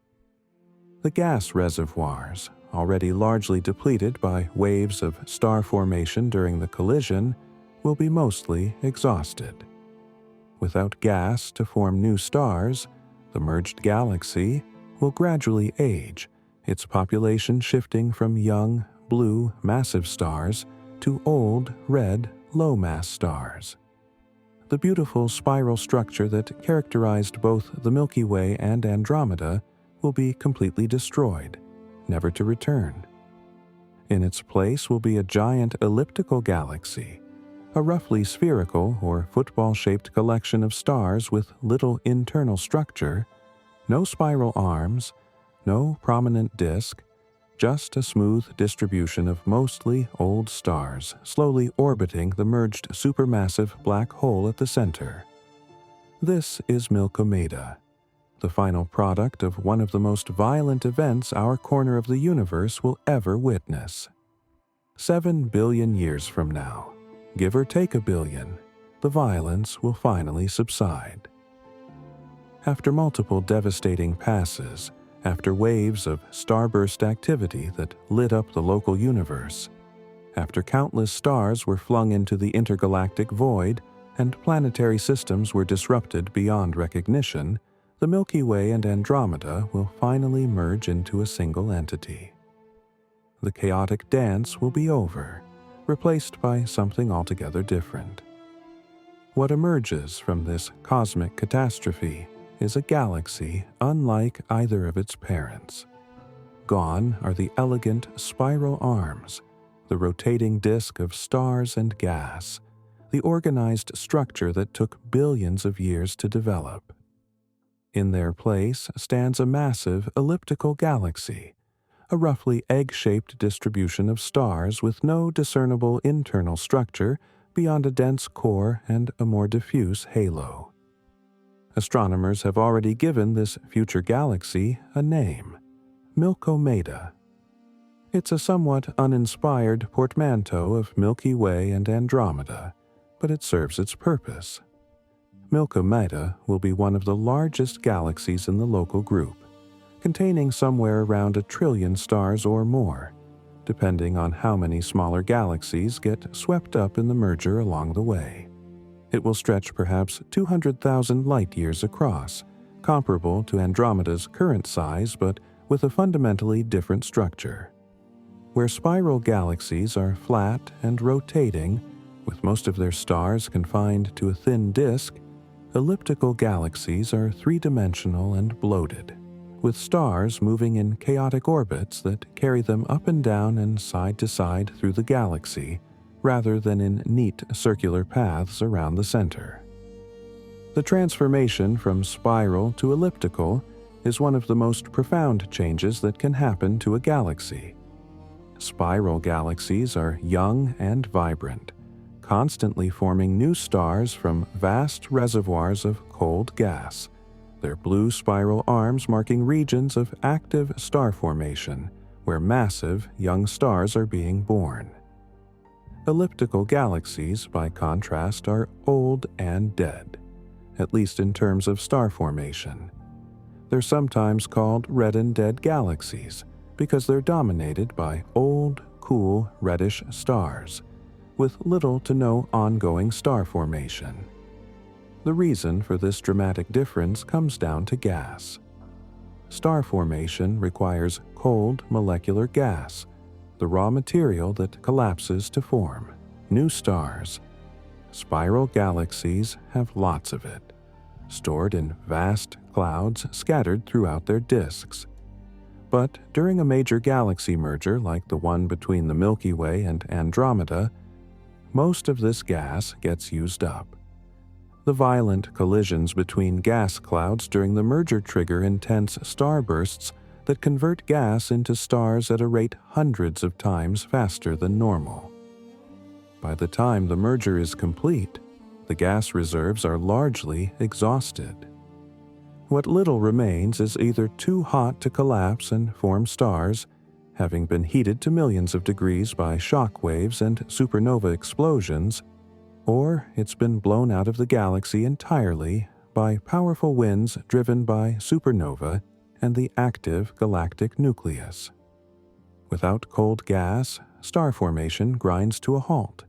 The gas reservoirs, already largely depleted by waves of star formation during the collision, will be mostly exhausted. Without gas to form new stars, the merged galaxy will gradually age, its population shifting from young, blue, massive stars to old, red, low-mass stars. The beautiful spiral structure that characterized both the Milky Way and Andromeda will be completely destroyed, never to return. In its place will be a giant elliptical galaxy, a roughly spherical or football-shaped collection of stars with little internal structure, no spiral arms, no prominent disk, just a smooth distribution of mostly old stars slowly orbiting the merged supermassive black hole at the center. This is Milkomeda, the final product of one of the most violent events our corner of the universe will ever witness. 7 billion years from now, give or take a billion, the violence will finally subside. After multiple devastating passes, after waves of starburst activity that lit up the local universe, after countless stars were flung into the intergalactic void and planetary systems were disrupted beyond recognition, the Milky Way and Andromeda will finally merge into a single entity. The chaotic dance will be over, replaced by something altogether different. What emerges from this cosmic catastrophe is a galaxy unlike either of its parents. Gone are the elegant spiral arms, the rotating disk of stars and gas, the organized structure that took billions of years to develop. In their place stands a massive elliptical galaxy, a roughly egg-shaped distribution of stars with no discernible internal structure beyond a dense core and a more diffuse halo. Astronomers have already given this future galaxy a name, Milkomeda. It's a somewhat uninspired portmanteau of Milky Way and Andromeda, but it serves its purpose. Milkomeda will be one of the largest galaxies in the local group, containing somewhere around 1 trillion stars or more, depending on how many smaller galaxies get swept up in the merger along the way. It will stretch perhaps 200,000 light-years across, comparable to Andromeda's current size but with a fundamentally different structure. Where spiral galaxies are flat and rotating, with most of their stars confined to a thin disk, elliptical galaxies are three-dimensional and bloated, with stars moving in chaotic orbits that carry them up and down and side to side through the galaxy, rather than in neat circular paths around the center. The transformation from spiral to elliptical is one of the most profound changes that can happen to a galaxy. Spiral galaxies are young and vibrant, constantly forming new stars from vast reservoirs of cold gas, their blue spiral arms marking regions of active star formation where massive young stars are being born. Elliptical galaxies, by contrast, are old and dead, at least in terms of star formation. They're sometimes called red and dead galaxies because they're dominated by old, cool, reddish stars, with little to no ongoing star formation. The reason for this dramatic difference comes down to gas. Star formation requires cold molecular gas, the raw material that collapses to form new stars. Spiral galaxies have lots of it, stored in vast clouds scattered throughout their disks. But during a major galaxy merger like the one between the Milky Way and Andromeda, most of this gas gets used up. The violent collisions between gas clouds during the merger trigger intense starbursts that convert gas into stars at a rate hundreds of times faster than normal. By the time the merger is complete, the gas reserves are largely exhausted. What little remains is either too hot to collapse and form stars, having been heated to millions of degrees by shock waves and supernova explosions, or it's been blown out of the galaxy entirely by powerful winds driven by supernova and the active galactic nucleus. Without cold gas, star formation grinds to a halt,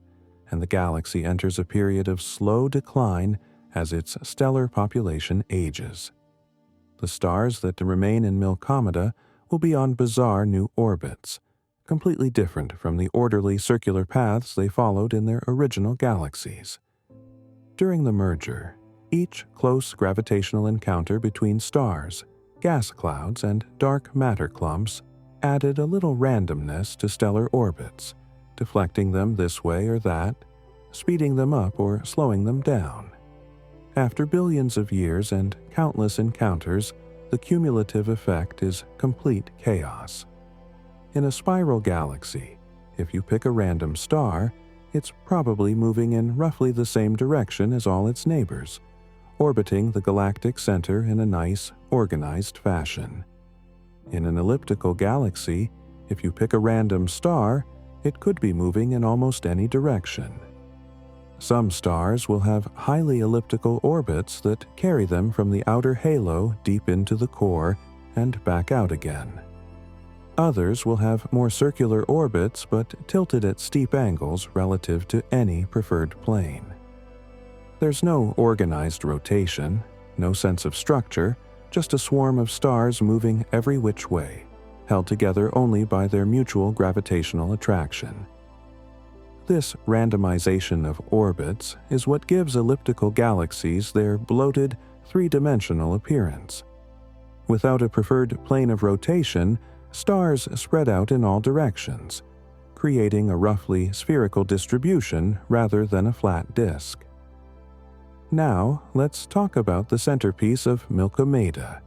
and the galaxy enters a period of slow decline as its stellar population ages. the stars that remain in Milkomeda will be on bizarre new orbits, completely different from the orderly circular paths they followed in their original galaxies. During the merger, each close gravitational encounter between stars, gas clouds, and dark matter clumps added a little randomness to stellar orbits, deflecting them this way or that, speeding them up or slowing them down. After billions of years and countless encounters, the cumulative effect is complete chaos. In a spiral galaxy, if you pick a random star, it's probably moving in roughly the same direction as all its neighbors, orbiting the galactic center in a nice, organized fashion. In an elliptical galaxy, if you pick a random star, it could be moving in almost any direction. Some stars will have highly elliptical orbits that carry them from the outer halo deep into the core and back out again. Others will have more circular orbits but tilted at steep angles relative to any preferred plane. There's no organized rotation, no sense of structure, just a swarm of stars moving every which way, held together only by their mutual gravitational attraction. This randomization of orbits is what gives elliptical galaxies their bloated, three-dimensional appearance. Without a preferred plane of rotation, stars spread out in all directions, creating a roughly spherical distribution rather than a flat disk. Now, let's talk about the centerpiece of Milkomeda,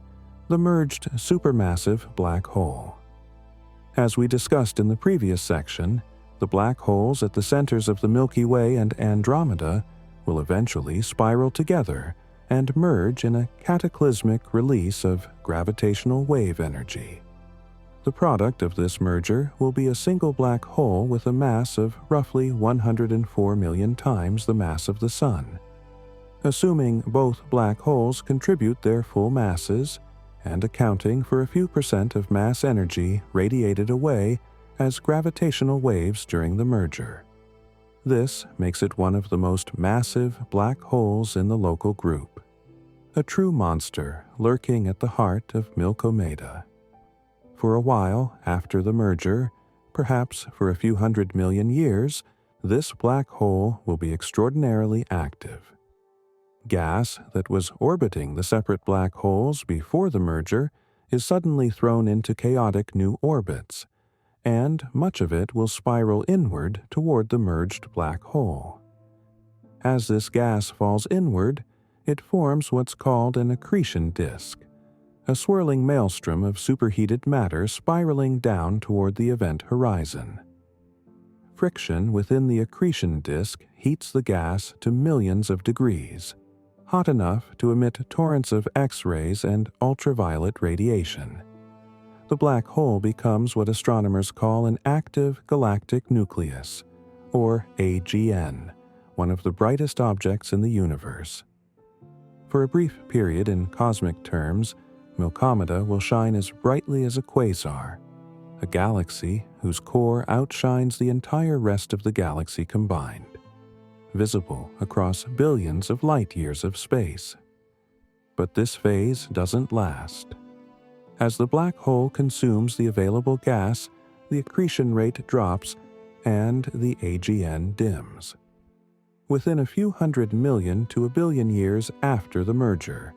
the merged supermassive black hole. As we discussed in the previous section, the black holes at the centers of the Milky Way and Andromeda will eventually spiral together and merge in a cataclysmic release of gravitational wave energy. The product of this merger will be a single black hole with a mass of roughly 104 million times the mass of the Sun. Assuming both black holes contribute their full masses, and accounting for a few percent of mass energy radiated away as gravitational waves during the merger. This makes it one of the most massive black holes in the local group, a true monster lurking at the heart of Milkomeda. For a while after the merger, perhaps for a few 100 million years, this black hole will be extraordinarily active. Gas that was orbiting the separate black holes before the merger is suddenly thrown into chaotic new orbits, and much of it will spiral inward toward the merged black hole. As this gas falls inward, it forms what's called an accretion disk, a swirling maelstrom of superheated matter spiraling down toward the event horizon. Friction within the accretion disk heats the gas to millions of degrees, hot enough to emit torrents of X-rays and ultraviolet radiation. The black hole becomes what astronomers call an active galactic nucleus, or AGN, one of the brightest objects in the universe. For a brief period in cosmic terms, Milkomeda will shine as brightly as a quasar, a galaxy whose core outshines the entire rest of the galaxy combined, visible across billions of light-years of space. But this phase doesn't last. As the black hole consumes the available gas, the accretion rate drops and the AGN dims. Within a few 100 million to a billion years after the merger,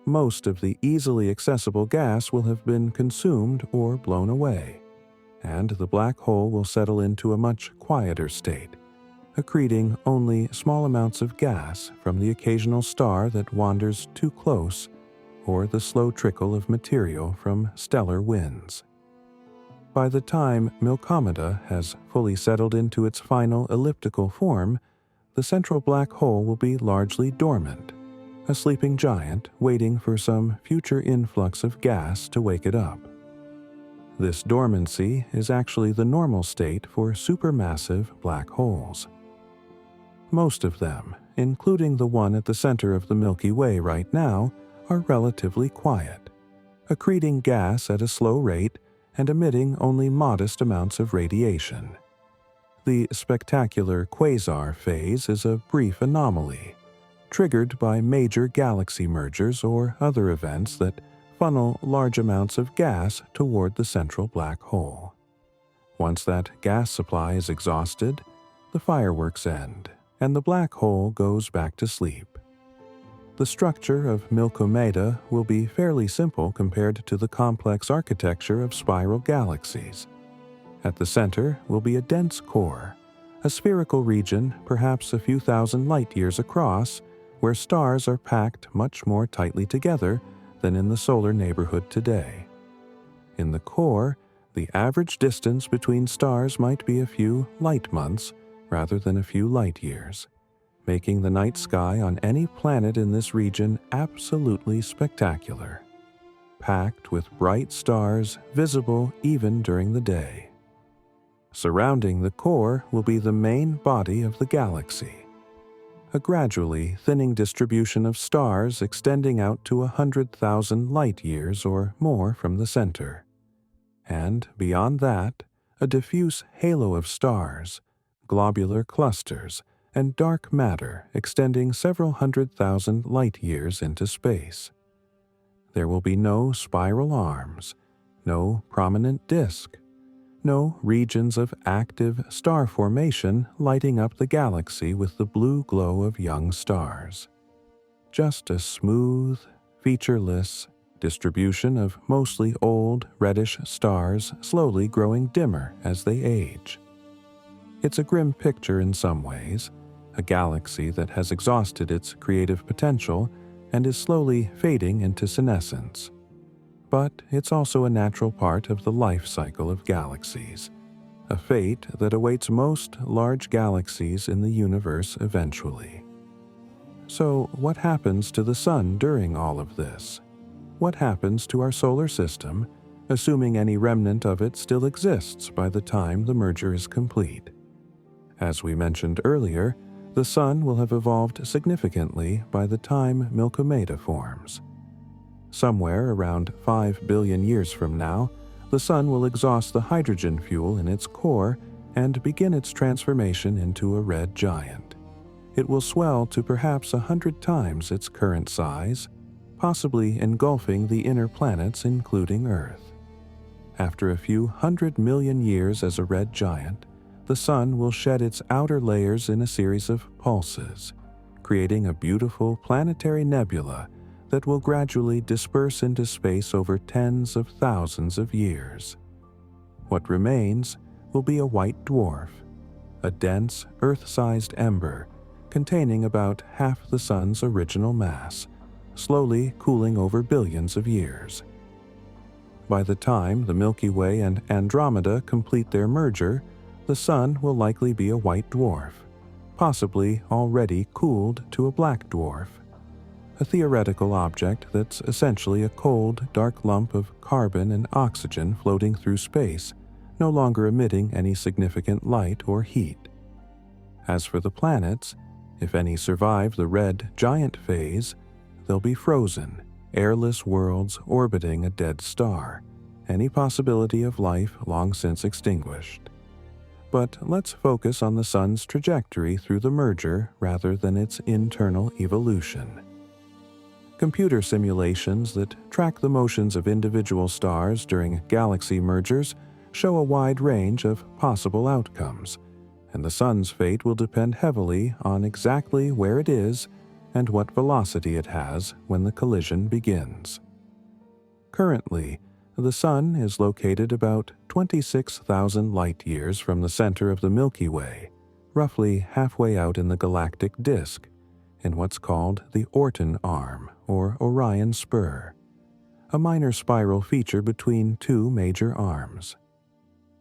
most of the easily accessible gas will have been consumed or blown away, and the black hole will settle into a much quieter state, accreting only small amounts of gas from the occasional star that wanders too close or the slow trickle of material from stellar winds. By the time Milkomeda has fully settled into its final elliptical form, the central black hole will be largely dormant, a sleeping giant waiting for some future influx of gas to wake it up. This dormancy is actually the normal state for supermassive black holes. Most of them, including the one at the center of the Milky Way right now, are relatively quiet, accreting gas at a slow rate and emitting only modest amounts of radiation. The spectacular quasar phase is a brief anomaly, triggered by major galaxy mergers or other events that funnel large amounts of gas toward the central black hole. Once that gas supply is exhausted, the fireworks end, and the black hole goes back to sleep. The structure of Milkomeda will be fairly simple compared to the complex architecture of spiral galaxies. At the center will be a dense core, a spherical region perhaps a few thousand light-years across, where stars are packed much more tightly together than in the solar neighborhood today. In the core, the average distance between stars might be a few light months rather than a few light years, making the night sky on any planet in this region absolutely spectacular, packed with bright stars visible even during the day. Surrounding the core will be the main body of the galaxy, a gradually thinning distribution of stars extending out to 100,000 light-years or more from the center. And beyond that, a diffuse halo of stars, globular clusters, and dark matter extending several 100,000 light-years into space. There will be no spiral arms, no prominent disk, no regions of active star formation lighting up the galaxy with the blue glow of young stars. Just a smooth, featureless distribution of mostly old, reddish stars slowly growing dimmer as they age. It's a grim picture in some ways, a galaxy that has exhausted its creative potential and is slowly fading into senescence. But it's also a natural part of the life cycle of galaxies, a fate that awaits most large galaxies in the universe eventually. So, what happens to the Sun during all of this? What happens to our solar system, assuming any remnant of it still exists by the time the merger is complete? As we mentioned earlier, the Sun will have evolved significantly by the time Milkomeda forms. Somewhere around 5 billion years from now, the Sun will exhaust the hydrogen fuel in its core and begin its transformation into a red giant. It will swell to perhaps 100 times its current size, possibly engulfing the inner planets including Earth. After a few 100 million years as a red giant, the Sun will shed its outer layers in a series of pulses, creating a beautiful planetary nebula that will gradually disperse into space over tens of thousands of years. What remains will be a white dwarf, a dense, Earth-sized ember containing about half the Sun's original mass, slowly cooling over billions of years. By the time the Milky Way and Andromeda complete their merger, the Sun will likely be a white dwarf, possibly already cooled to a black dwarf, a theoretical object that's essentially a cold, dark lump of carbon and oxygen floating through space, no longer emitting any significant light or heat. As for the planets, if any survive the red giant phase, they'll be frozen, airless worlds orbiting a dead star, any possibility of life long since extinguished. But let's focus on the Sun's trajectory through the merger rather than its internal evolution. Computer simulations that track the motions of individual stars during galaxy mergers show a wide range of possible outcomes, and the Sun's fate will depend heavily on exactly where it is and what velocity it has when the collision begins. Currently, the Sun is located about 26,000 light-years from the center of the Milky Way, roughly halfway out in the galactic disk, in what's called the Orton Arm, or Orion Spur, a minor spiral feature between two major arms.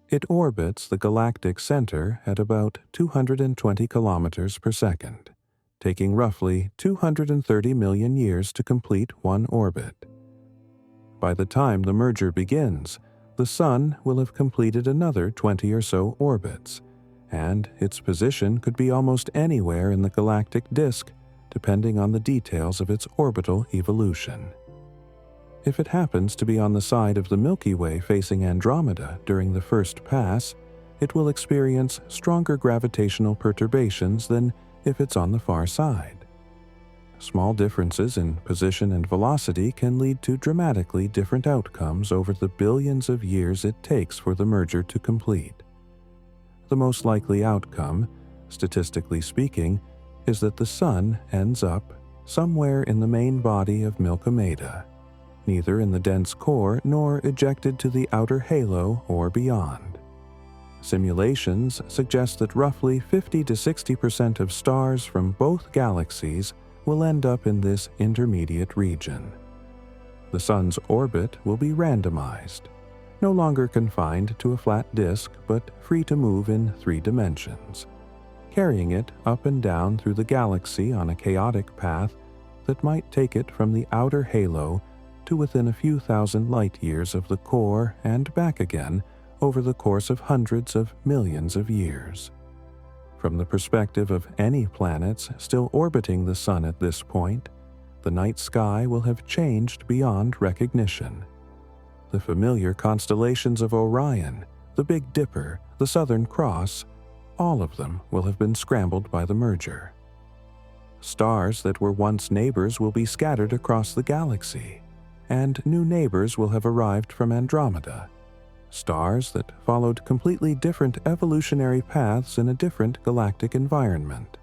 It orbits the galactic center at about 220 kilometers per second, taking roughly 230 million years to complete one orbit. By the time the merger begins, the Sun will have completed another 20 or so orbits, and its position could be almost anywhere in the galactic disk, depending on the details of its orbital evolution. If it happens to be on the side of the Milky Way facing Andromeda during the first pass, it will experience stronger gravitational perturbations than if it's on the far side. small differences in position and velocity can lead to dramatically different outcomes over the billions of years it takes for the merger to complete. The most likely outcome, statistically speaking, is that the Sun ends up somewhere in the main body of Milkomeda, neither in the dense core nor ejected to the outer halo or beyond. Simulations suggest that roughly 50 to 60% of stars from both galaxies will end up in this intermediate region. The Sun's orbit will be randomized, no longer confined to a flat disk but free to move in 3 dimensions, carrying it up and down through the galaxy on a chaotic path that might take it from the outer halo to within a few thousand light-years of the core and back again over the course of hundreds of millions of years. From the perspective of any planets still orbiting the Sun at this point, the night sky will have changed beyond recognition. The familiar constellations of Orion, the Big Dipper, the Southern Cross, all of them will have been scrambled by the merger. Stars that were once neighbors will be scattered across the galaxy, and new neighbors will have arrived from Andromeda, stars that followed completely different evolutionary paths in a different galactic environment.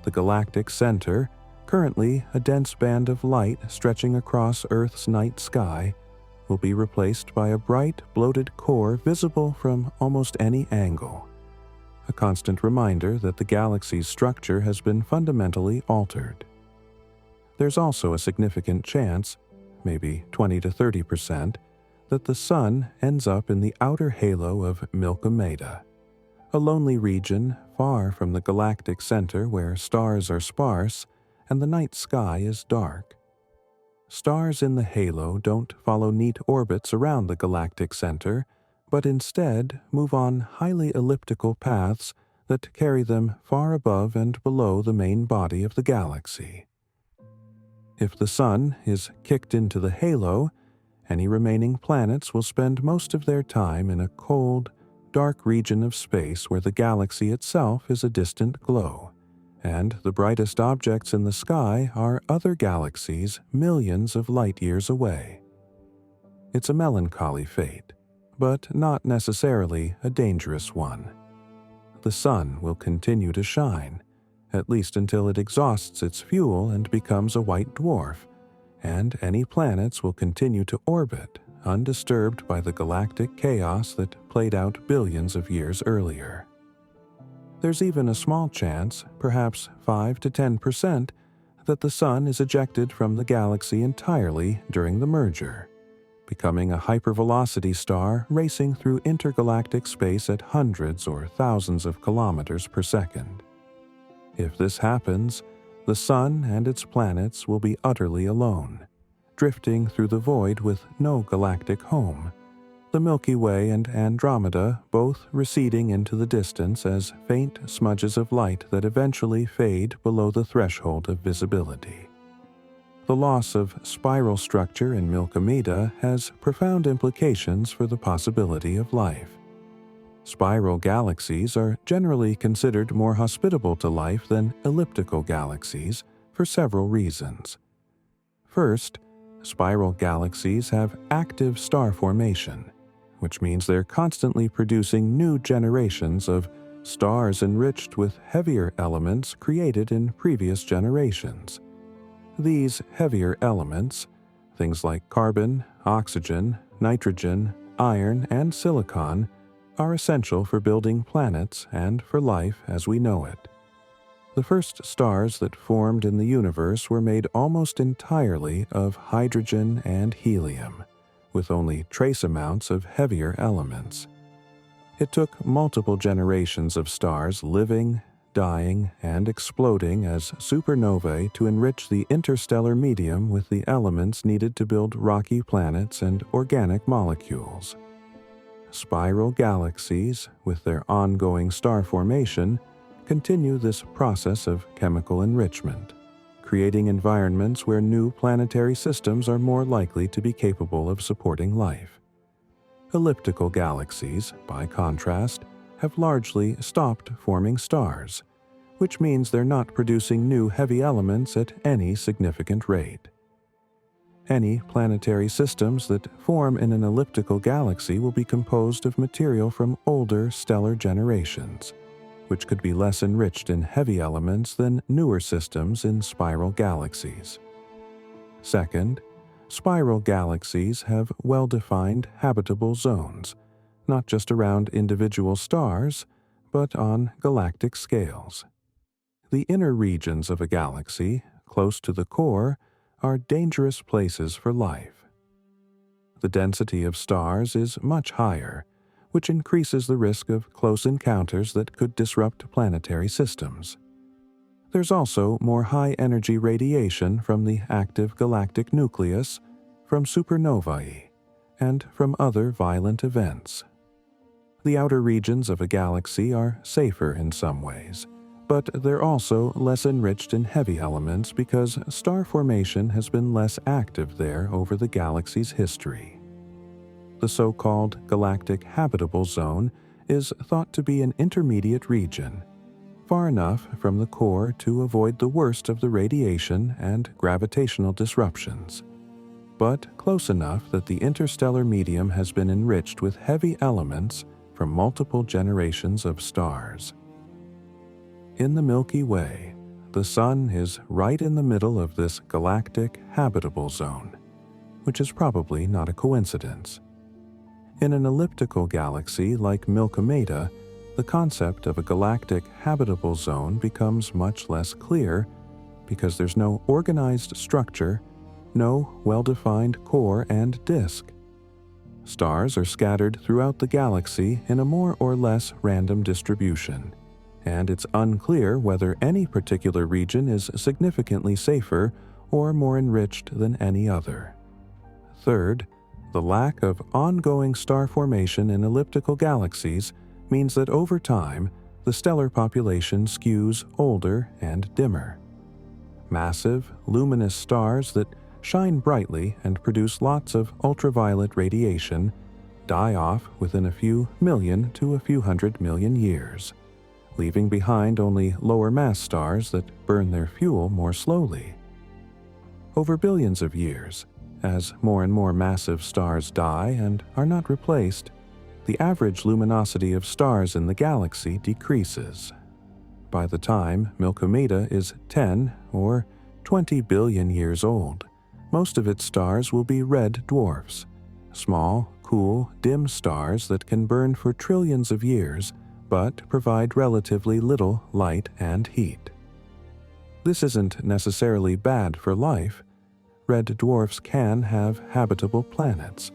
The galactic center, currently a dense band of light stretching across Earth's night sky, will be replaced by a bright, bloated core visible from almost any angle, a constant reminder that the galaxy's structure has been fundamentally altered. There's also a significant chance, maybe 20 to 30%, that the Sun ends up in the outer halo of Milkomeda, a lonely region far from the galactic center where stars are sparse and the night sky is dark. Stars in the halo don't follow neat orbits around the galactic center, but instead move on highly elliptical paths that carry them far above and below the main body of the galaxy. If the Sun is kicked into the halo, any remaining planets will spend most of their time in a cold, dark region of space where the galaxy itself is a distant glow, and the brightest objects in the sky are other galaxies millions of light-years away. It's a melancholy fate, but not necessarily a dangerous one. The Sun will continue to shine, at least until it exhausts its fuel and becomes a white dwarf, and any planets will continue to orbit, undisturbed by the galactic chaos that played out billions of years earlier. There's even a small chance, perhaps 5 to 10%, that the Sun is ejected from the galaxy entirely during the merger, becoming a hypervelocity star racing through intergalactic space at hundreds or thousands of kilometers per second. If this happens, the Sun and its planets will be utterly alone, drifting through the void with no galactic home, the Milky Way and Andromeda both receding into the distance as faint smudges of light that eventually fade below the threshold of visibility. The loss of spiral structure in Milkomeda has profound implications for the possibility of life. Spiral galaxies are generally considered more hospitable to life than elliptical galaxies for several reasons. First, spiral galaxies have active star formation, which means they're constantly producing new generations of stars enriched with heavier elements created in previous generations. These heavier elements, things like carbon, oxygen, nitrogen, iron, and silicon, are essential for building planets and for life as we know it. The first stars that formed in the universe were made almost entirely of hydrogen and helium, with only trace amounts of heavier elements. It took multiple generations of stars living, dying, and exploding as supernovae to enrich the interstellar medium with the elements needed to build rocky planets and organic molecules. Spiral galaxies, with their ongoing star formation, continue this process of chemical enrichment, creating environments where new planetary systems are more likely to be capable of supporting life. Elliptical galaxies, by contrast, have largely stopped forming stars, which means they're not producing new heavy elements at any significant rate. Any planetary systems that form in an elliptical galaxy will be composed of material from older stellar generations, which could be less enriched in heavy elements than newer systems in spiral galaxies. Second, spiral galaxies have well-defined habitable zones, not just around individual stars, but on galactic scales. The inner regions of a galaxy, close to the core, are dangerous places for life. The density of stars is much higher, which increases the risk of close encounters that could disrupt planetary systems. There's also more high-energy radiation from the active galactic nucleus, from supernovae, and from other violent events. The outer regions of a galaxy are safer in some ways, but they're also less enriched in heavy elements because star formation has been less active there over the galaxy's history. The so-called galactic habitable zone is thought to be an intermediate region, far enough from the core to avoid the worst of the radiation and gravitational disruptions, but close enough that the interstellar medium has been enriched with heavy elements from multiple generations of stars. In the Milky Way, the Sun is right in the middle of this galactic habitable zone, which is probably not a coincidence. In an elliptical galaxy like Milkomeda, the concept of a galactic habitable zone becomes much less clear because there's no organized structure, no well-defined core and disk. Stars are scattered throughout the galaxy in a more or less random distribution, and it's unclear whether any particular region is significantly safer or more enriched than any other. Third, the lack of ongoing star formation in elliptical galaxies means that over time, the stellar population skews older and dimmer. Massive, luminous stars that shine brightly and produce lots of ultraviolet radiation die off within a few million to a few hundred million years, leaving behind only lower mass stars that burn their fuel more slowly. Over billions of years, as more and more massive stars die and are not replaced, the average luminosity of stars in the galaxy decreases. By the time Milkomeda is 10 or 20 billion years old, most of its stars will be red dwarfs, small, cool, dim stars that can burn for trillions of years but provide relatively little light and heat. This isn't necessarily bad for life. Red dwarfs can have habitable planets,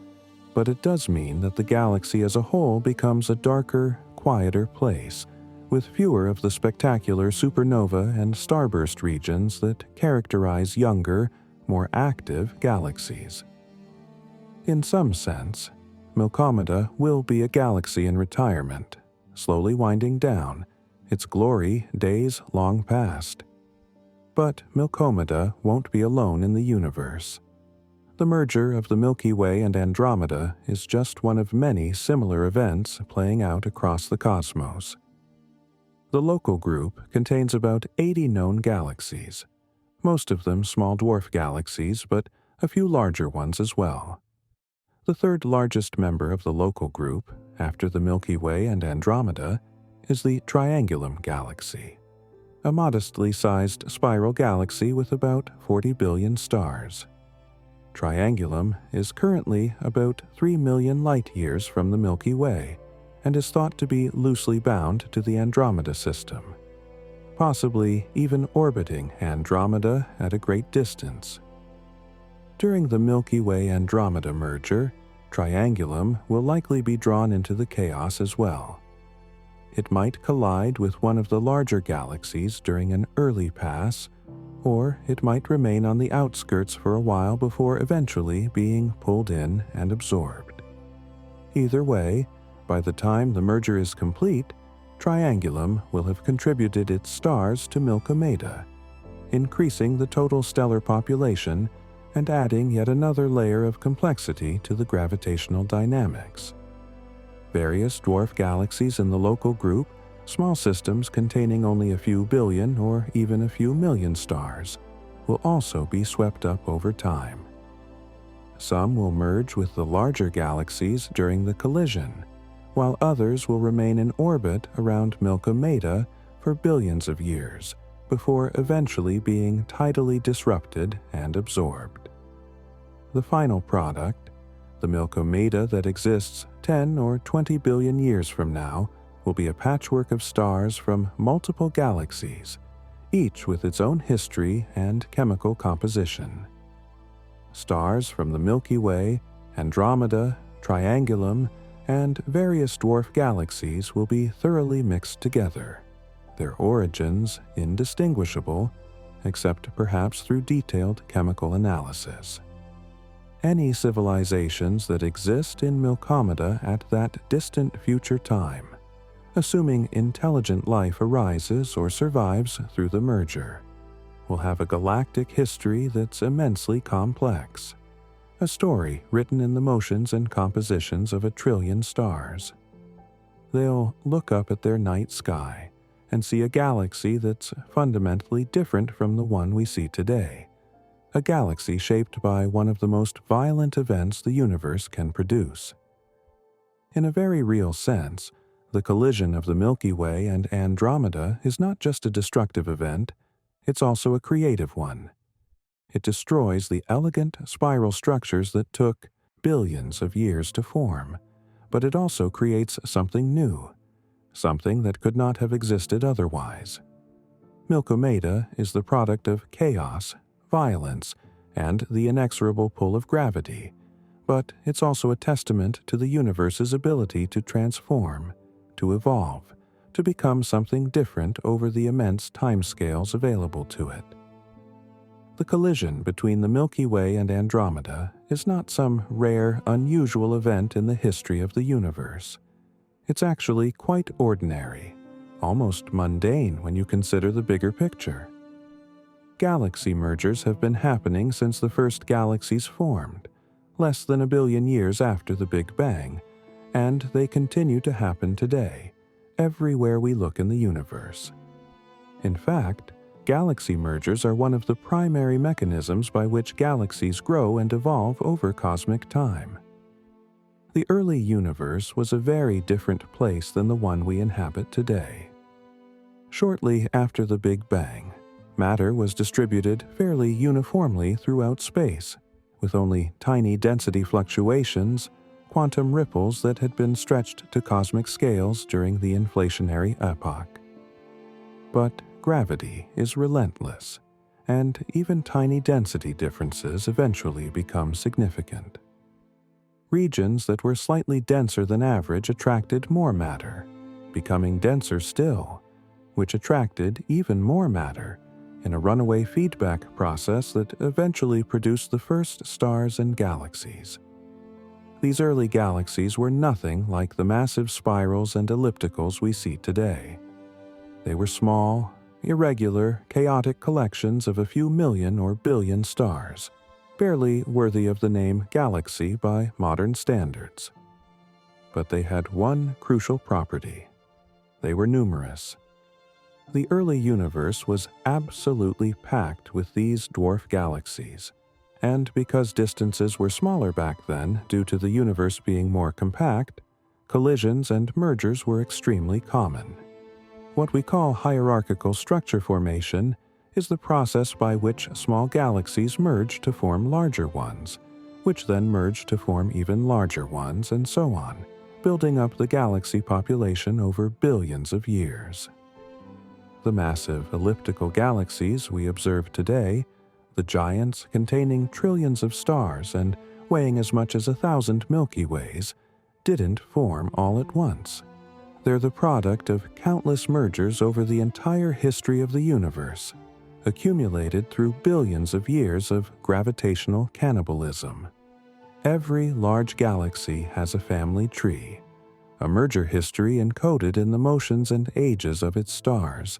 but it does mean that the galaxy as a whole becomes a darker, quieter place, with fewer of the spectacular supernova and starburst regions that characterize younger, more active galaxies. In some sense, Milkomeda will be a galaxy in retirement, slowly winding down, its glory days long past. But Milkomeda won't be alone in the universe. The merger of the Milky Way and Andromeda is just one of many similar events playing out across the cosmos. The local group contains about 80 known galaxies, most of them small dwarf galaxies, but a few larger ones as well. The third largest member of the local group, after the Milky Way and Andromeda, is the Triangulum galaxy, a modestly sized spiral galaxy with about 40 billion stars. Triangulum is currently about 3 million light-years from the Milky Way and is thought to be loosely bound to the Andromeda system, possibly even orbiting Andromeda at a great distance. During the Milky Way-Andromeda merger, Triangulum will likely be drawn into the chaos as well. It might collide with one of the larger galaxies during an early pass, or it might remain on the outskirts for a while before eventually being pulled in and absorbed. Either way, by the time the merger is complete, Triangulum will have contributed its stars to Milkomeda, increasing the total stellar population and adding yet another layer of complexity to the gravitational dynamics. Various dwarf galaxies in the local group small systems containing only a few billion or even a few million stars will also be swept up over time. Some will merge with the larger galaxies during the collision, while others will remain in orbit around Milkomeda for billions of years before eventually being tidally disrupted and absorbed. The final product, the Milkomeda that exists 10 or 20 billion years from now, will be a patchwork of stars from multiple galaxies, each with its own history and chemical composition. Stars from the Milky Way, Andromeda, Triangulum, and various dwarf galaxies will be thoroughly mixed together, their origins indistinguishable, except perhaps through detailed chemical analysis. Any civilizations that exist in Milkomeda at that distant future time, assuming intelligent life arises or survives through the merger, will have a galactic history that's immensely complex, a story written in the motions and compositions of 1 trillion stars. They'll look up at their night sky and see a galaxy that's fundamentally different from the one we see today, a galaxy shaped by one of the most violent events the universe can produce. In a very real sense, the collision of the Milky Way and Andromeda is not just a destructive event, it's also a creative one. It destroys the elegant spiral structures that took billions of years to form, but it also creates something new, something that could not have existed otherwise. Milkomeda is the product of chaos, violence, and the inexorable pull of gravity, but it's also a testament to the universe's ability to transform, to evolve, to become something different over the immense timescales available to it. The collision between the Milky Way and Andromeda is not some rare, unusual event in the history of the universe. It's actually quite ordinary, almost mundane when you consider the bigger picture. Galaxy mergers have been happening since the first galaxies formed, less than 1 billion years after the Big Bang, and they continue to happen today, everywhere we look in the universe. In fact, galaxy mergers are one of the primary mechanisms by which galaxies grow and evolve over cosmic time. The early universe was a very different place than the one we inhabit today. Shortly after the Big Bang, matter was distributed fairly uniformly throughout space, with only tiny density fluctuations, quantum ripples that had been stretched to cosmic scales during the inflationary epoch. But gravity is relentless, and even tiny density differences eventually become significant. Regions that were slightly denser than average attracted more matter, becoming denser still, which attracted even more matter in a runaway feedback process that eventually produced the first stars and galaxies. These early galaxies were nothing like the massive spirals and ellipticals we see today. They were small, irregular, chaotic collections of a few million or billion stars, barely worthy of the name galaxy by modern standards. But they had one crucial property. They were numerous. The early universe was absolutely packed with these dwarf galaxies, and because distances were smaller back then due to the universe being more compact, collisions and mergers were extremely common. What we call hierarchical structure formation is the process by which small galaxies merge to form larger ones, which then merge to form even larger ones, and so on, building up the galaxy population over billions of years. The massive elliptical galaxies we observe today, the giants containing trillions of stars and weighing as much as 1,000 Milky Ways, didn't form all at once. They're the product of countless mergers over the entire history of the universe, accumulated through billions of years of gravitational cannibalism. Every large galaxy has a family tree, a merger history encoded in the motions and ages of its stars.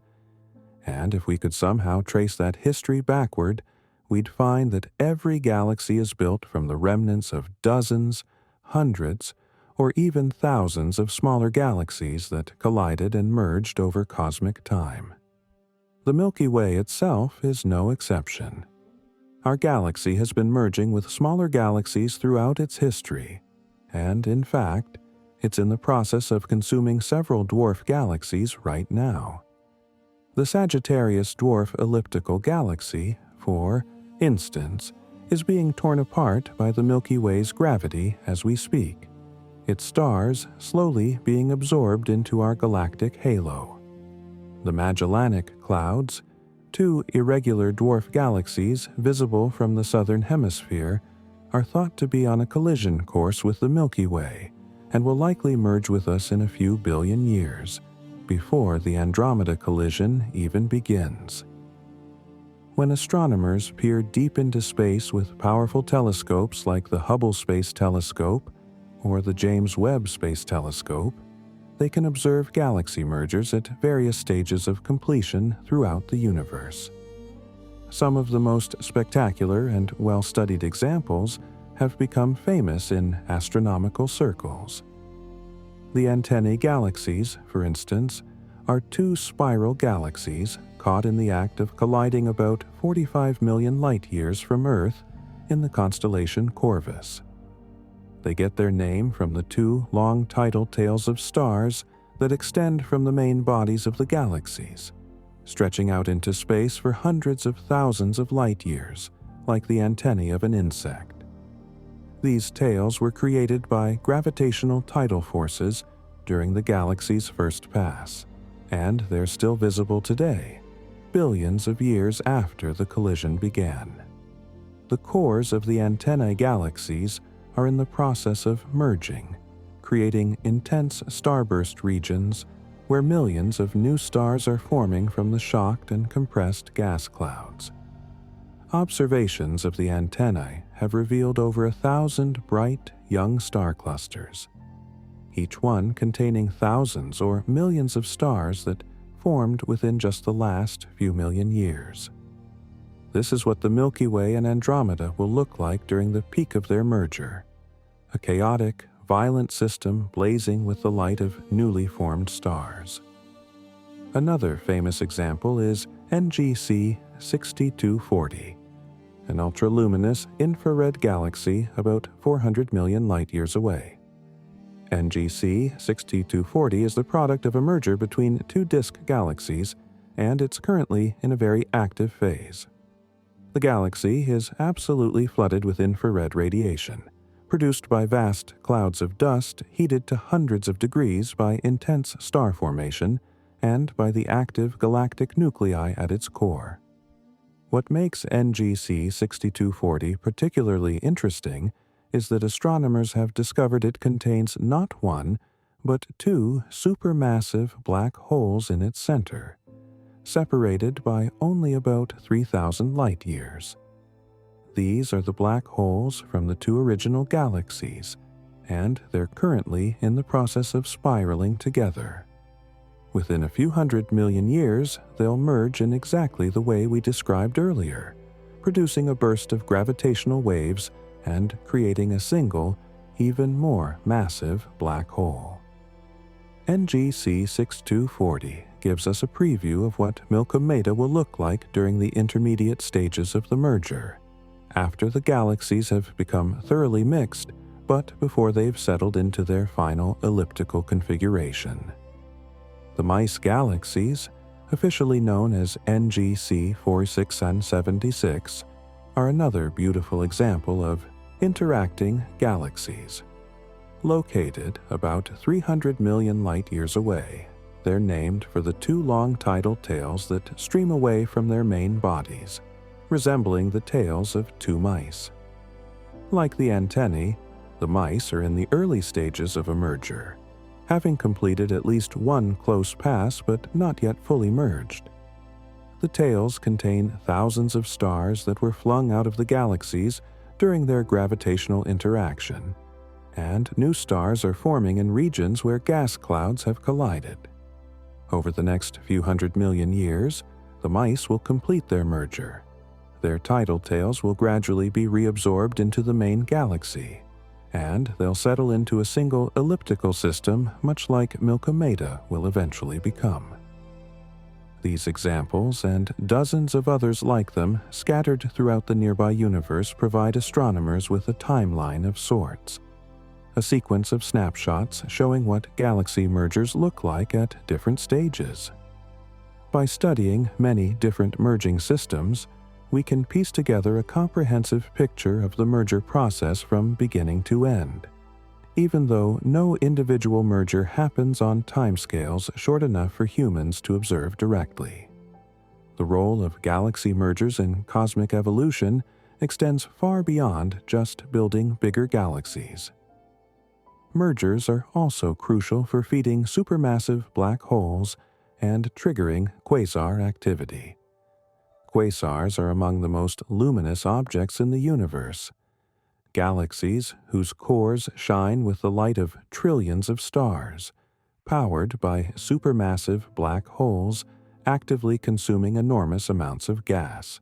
And if we could somehow trace that history backward, we'd find that every galaxy is built from the remnants of dozens, hundreds, or even thousands of smaller galaxies that collided and merged over cosmic time. The Milky Way itself is no exception. Our galaxy has been merging with smaller galaxies throughout its history, and in fact, it's in the process of consuming several dwarf galaxies right now. The Sagittarius Dwarf Elliptical Galaxy, for instance, is being torn apart by the Milky Way's gravity as we speak, its stars slowly being absorbed into our galactic halo. The Magellanic Clouds, two irregular dwarf galaxies visible from the southern hemisphere, are thought to be on a collision course with the Milky Way and will likely merge with us in a few billion years, before the Andromeda collision even begins. When astronomers peer deep into space with powerful telescopes like the Hubble Space Telescope or the James Webb Space Telescope, they can observe galaxy mergers at various stages of completion throughout the universe. Some of the most spectacular and well-studied examples have become famous in astronomical circles. The Antennae galaxies, for instance, are two spiral galaxies caught in the act of colliding about 45 million light-years from Earth in the constellation Corvus. They get their name from the two long tidal tails of stars that extend from the main bodies of the galaxies, stretching out into space for hundreds of thousands of light-years, like the antennae of an insect. These tails were created by gravitational tidal forces during the galaxy's first pass, and they're still visible today, billions of years after the collision began. The cores of the Antennae galaxies are in the process of merging, creating intense starburst regions where millions of new stars are forming from the shocked and compressed gas clouds. Observations of the antennae have revealed over 1,000 bright, young star clusters, each one containing thousands or millions of stars that formed within just the last few million years. This is what the Milky Way and Andromeda will look like during the peak of their merger, a chaotic, violent system blazing with the light of newly formed stars. Another famous example is NGC 6240, an ultraluminous infrared galaxy about 400 million light-years away. NGC 6240 is the product of a merger between two disk galaxies, and it's currently in a very active phase. The galaxy is absolutely flooded with infrared radiation, produced by vast clouds of dust heated to hundreds of degrees by intense star formation and by the active galactic nuclei at its core. What makes NGC 6240 particularly interesting is that astronomers have discovered it contains not one, but two supermassive black holes in its center, separated by only about 3,000 light-years. These are the black holes from the two original galaxies, and they're currently in the process of spiraling together. Within a few hundred million years, they'll merge in exactly the way we described earlier, producing a burst of gravitational waves and creating a single, even more massive black hole. NGC 6240 gives us a preview of what Milkomeda will look like during the intermediate stages of the merger, after the galaxies have become thoroughly mixed, but before they've settled into their final elliptical configuration. The Mice galaxies, officially known as NGC 4676, are another beautiful example of interacting galaxies. Located about 300 million light-years away, they're named for the two long tidal tails that stream away from their main bodies, resembling the tails of two mice. Like the antennae, the mice are in the early stages of a merger, having completed at least one close pass but not yet fully merged. The tails contain thousands of stars that were flung out of the galaxies during their gravitational interaction, and new stars are forming in regions where gas clouds have collided. Over the next few hundred million years, the mice will complete their merger. Their tidal tails will gradually be reabsorbed into the main galaxy, and they'll settle into a single elliptical system much like Milkomeda will eventually become. These examples, and dozens of others like them scattered throughout the nearby universe, provide astronomers with a timeline of sorts, a sequence of snapshots showing what galaxy mergers look like at different stages. By studying many different merging systems, we can piece together a comprehensive picture of the merger process from beginning to end, even though no individual merger happens on timescales short enough for humans to observe directly. The role of galaxy mergers in cosmic evolution extends far beyond just building bigger galaxies. Mergers are also crucial for feeding supermassive black holes and triggering quasar activity. Quasars are among the most luminous objects in the universe. Galaxies whose cores shine with the light of trillions of stars, powered by supermassive black holes actively consuming enormous amounts of gas.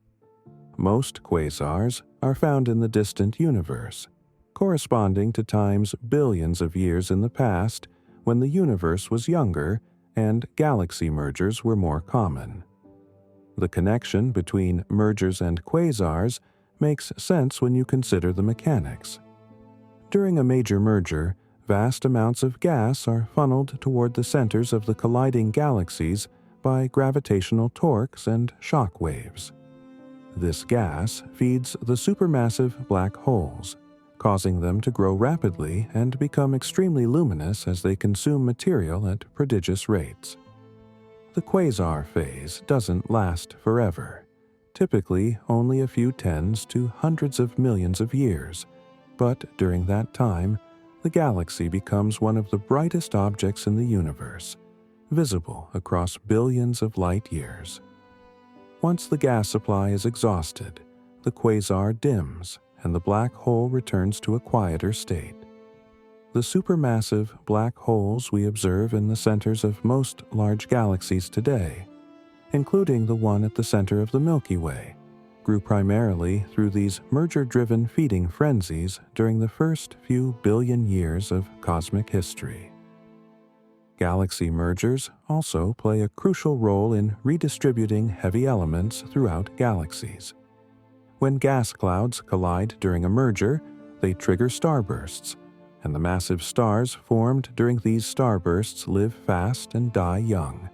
Most quasars are found in the distant universe, corresponding to times billions of years in the past when the universe was younger and galaxy mergers were more common. The connection between mergers and quasars makes sense when you consider the mechanics. During a major merger, vast amounts of gas are funneled toward the centers of the colliding galaxies by gravitational torques and shock waves. This gas feeds the supermassive black holes, causing them to grow rapidly and become extremely luminous as they consume material at prodigious rates. The quasar phase doesn't last forever, typically only a few tens to hundreds of millions of years, but during that time, the galaxy becomes one of the brightest objects in the universe, visible across billions of light years. Once the gas supply is exhausted, the quasar dims and the black hole returns to a quieter state. The supermassive black holes we observe in the centers of most large galaxies today, including the one at the center of the Milky Way, grew primarily through these merger-driven feeding frenzies during the first few billion years of cosmic history. Galaxy mergers also play a crucial role in redistributing heavy elements throughout galaxies. When gas clouds collide during a merger, they trigger starbursts, and the massive stars formed during these starbursts live fast and die young,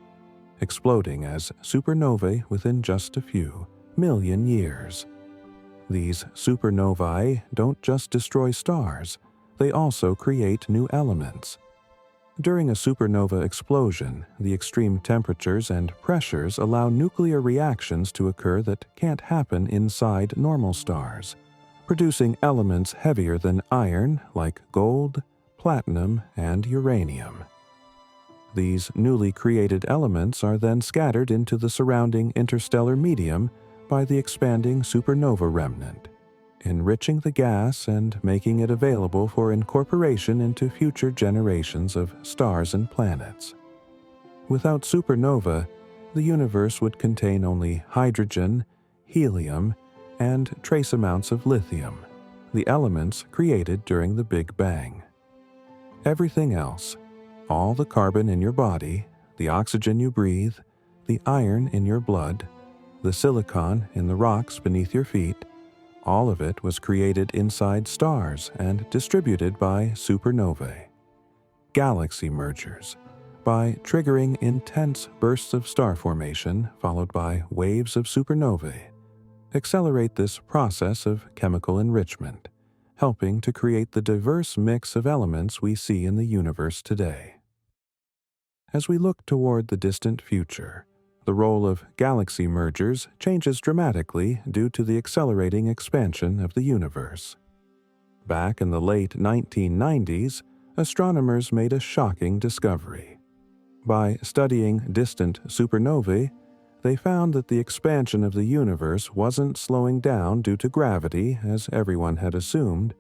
exploding as supernovae within just a few million years. These supernovae don't just destroy stars, they also create new elements. During a supernova explosion, the extreme temperatures and pressures allow nuclear reactions to occur that can't happen inside normal stars, producing elements heavier than iron like gold, platinum, and uranium. These newly created elements are then scattered into the surrounding interstellar medium by the expanding supernova remnant, enriching the gas and making it available for incorporation into future generations of stars and planets. Without supernova, the universe would contain only hydrogen, helium, and trace amounts of lithium, the elements created during the Big Bang. Everything else, all the carbon in your body, the oxygen you breathe, the iron in your blood, the silicon in the rocks beneath your feet, all of it was created inside stars and distributed by supernovae. Galaxy mergers, by triggering intense bursts of star formation followed by waves of supernovae, accelerate this process of chemical enrichment, helping to create the diverse mix of elements we see in the universe today. As we look toward the distant future, the role of galaxy mergers changes dramatically due to the accelerating expansion of the universe. Back in the late 1990s, astronomers made a shocking discovery. By studying distant supernovae, they found that the expansion of the universe wasn't slowing down due to gravity, as everyone had assumed,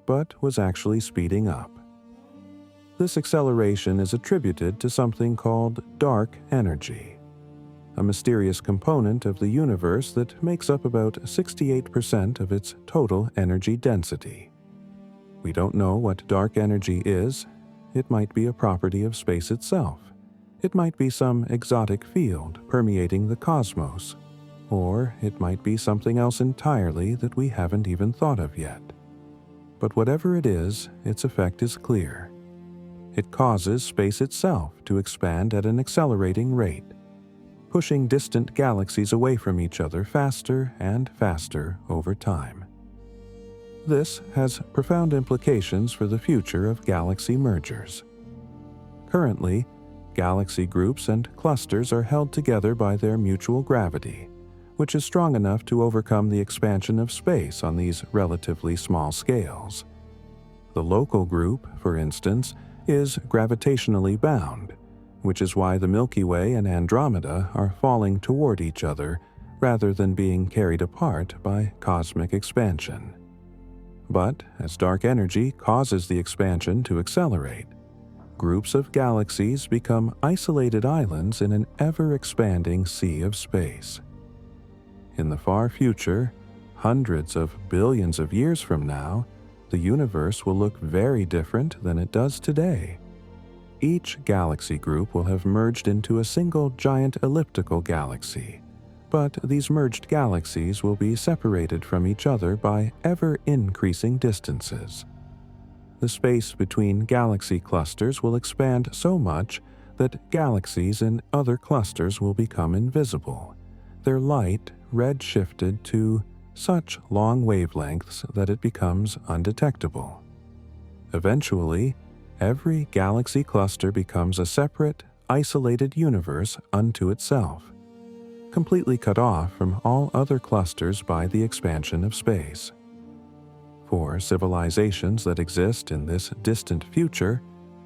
but was actually speeding up. This acceleration is attributed to something called dark energy, a mysterious component of the universe that makes up about 68% of its total energy density. We don't know what dark energy is. It might be a property of space itself. It might be some exotic field permeating the cosmos. Or it might be something else entirely that we haven't even thought of yet. But whatever it is, its effect is clear. It causes space itself to expand at an accelerating rate, pushing distant galaxies away from each other faster and faster over time. This has profound implications for the future of galaxy mergers. Currently, galaxy groups and clusters are held together by their mutual gravity, which is strong enough to overcome the expansion of space on these relatively small scales. The local group, for instance, is gravitationally bound, which is why the Milky Way and Andromeda are falling toward each other rather than being carried apart by cosmic expansion. But as dark energy causes the expansion to accelerate, groups of galaxies become isolated islands in an ever-expanding sea of space. In the far future, hundreds of billions of years from now, the universe will look very different than it does today. Each galaxy group will have merged into a single giant elliptical galaxy, but these merged galaxies will be separated from each other by ever-increasing distances. The space between galaxy clusters will expand so much that galaxies in other clusters will become invisible, their light red-shifted to such long wavelengths that it becomes undetectable. Eventually, every galaxy cluster becomes a separate, isolated universe unto itself, completely cut off from all other clusters by the expansion of space. For civilizations that exist in this distant future,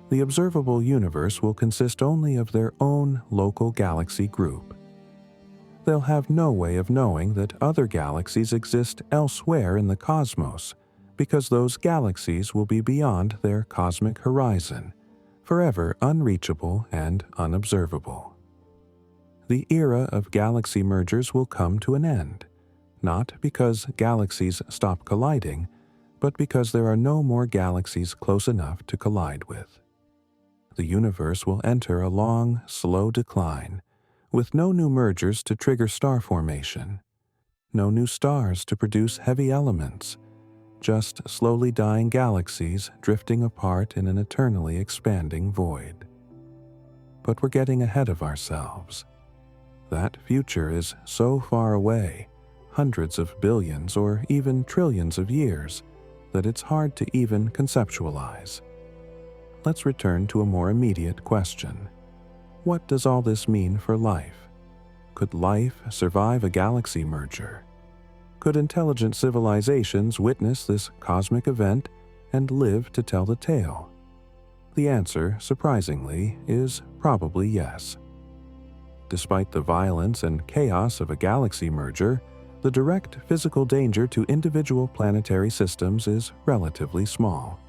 the observable universe will consist only of their own local galaxy group. They'll have no way of knowing that other galaxies exist elsewhere in the cosmos, because those galaxies will be beyond their cosmic horizon, forever unreachable and unobservable. The era of galaxy mergers will come to an end, not because galaxies stop colliding, but because there are no more galaxies close enough to collide with. The universe will enter a long, slow decline, with no new mergers to trigger star formation, no new stars to produce heavy elements, just slowly dying galaxies drifting apart in an eternally expanding void. But we're getting ahead of ourselves. That future is so far away, hundreds of billions or even trillions of years, that it's hard to even conceptualize. Let's return to a more immediate question. What does all this mean for life? Could life survive a galaxy merger? Could intelligent civilizations witness this cosmic event and live to tell the tale? The answer, surprisingly, is probably yes. Despite the violence and chaos of a galaxy merger, the direct physical danger to individual planetary systems is relatively small.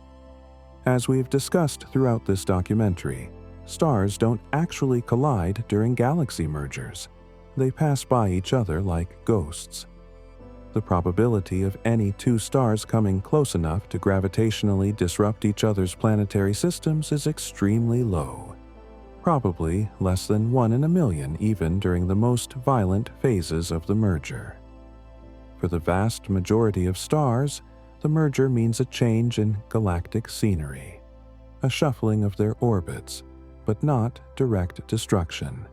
As we've discussed throughout this documentary, stars don't actually collide during galaxy mergers. They pass by each other like ghosts. The probability of any two stars coming close enough to gravitationally disrupt each other's planetary systems is extremely low, probably less than 1 in a million even during the most violent phases of the merger. For the vast majority of stars, the merger means a change in galactic scenery, a shuffling of their orbits, but not direct destruction.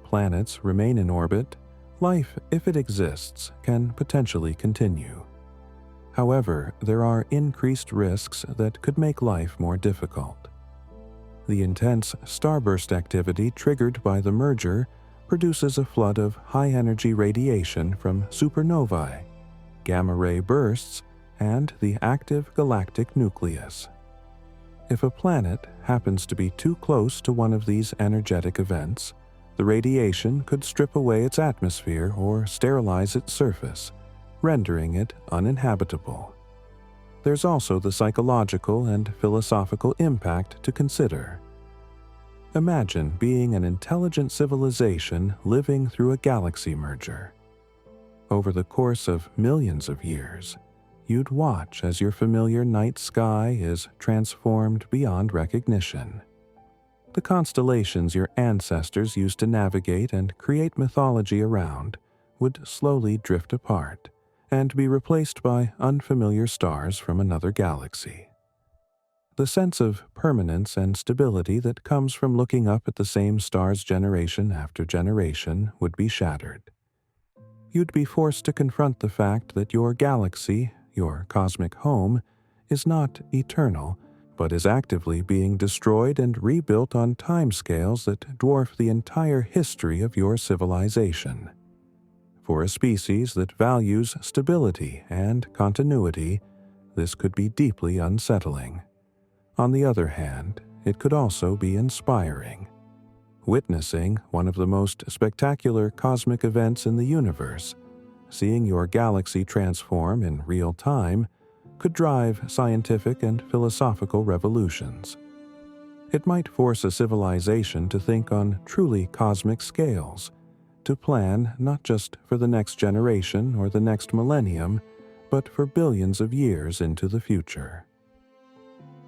Planets remain in orbit. Life, if it exists, can potentially continue. However, there are increased risks that could make life more difficult. The intense starburst activity triggered by the merger produces a flood of high-energy radiation from supernovae, gamma-ray bursts, and the active galactic nucleus. If a planet happens to be too close to one of these energetic events, the radiation could strip away its atmosphere or sterilize its surface, rendering it uninhabitable. There's also the psychological and philosophical impact to consider. Imagine being an intelligent civilization living through a galaxy merger. Over the course of millions of years, you'd watch as your familiar night sky is transformed beyond recognition. The constellations your ancestors used to navigate and create mythology around would slowly drift apart and be replaced by unfamiliar stars from another galaxy. The sense of permanence and stability that comes from looking up at the same stars generation after generation would be shattered. You'd be forced to confront the fact that your galaxy, your cosmic home, is not eternal, but is actively being destroyed and rebuilt on timescales that dwarf the entire history of your civilization. For a species that values stability and continuity, this could be deeply unsettling. On the other hand, it could also be inspiring. Witnessing one of the most spectacular cosmic events in the universe, seeing your galaxy transform in real time, could drive scientific and philosophical revolutions. It might force a civilization to think on truly cosmic scales, to plan not just for the next generation or the next millennium, but for billions of years into the future.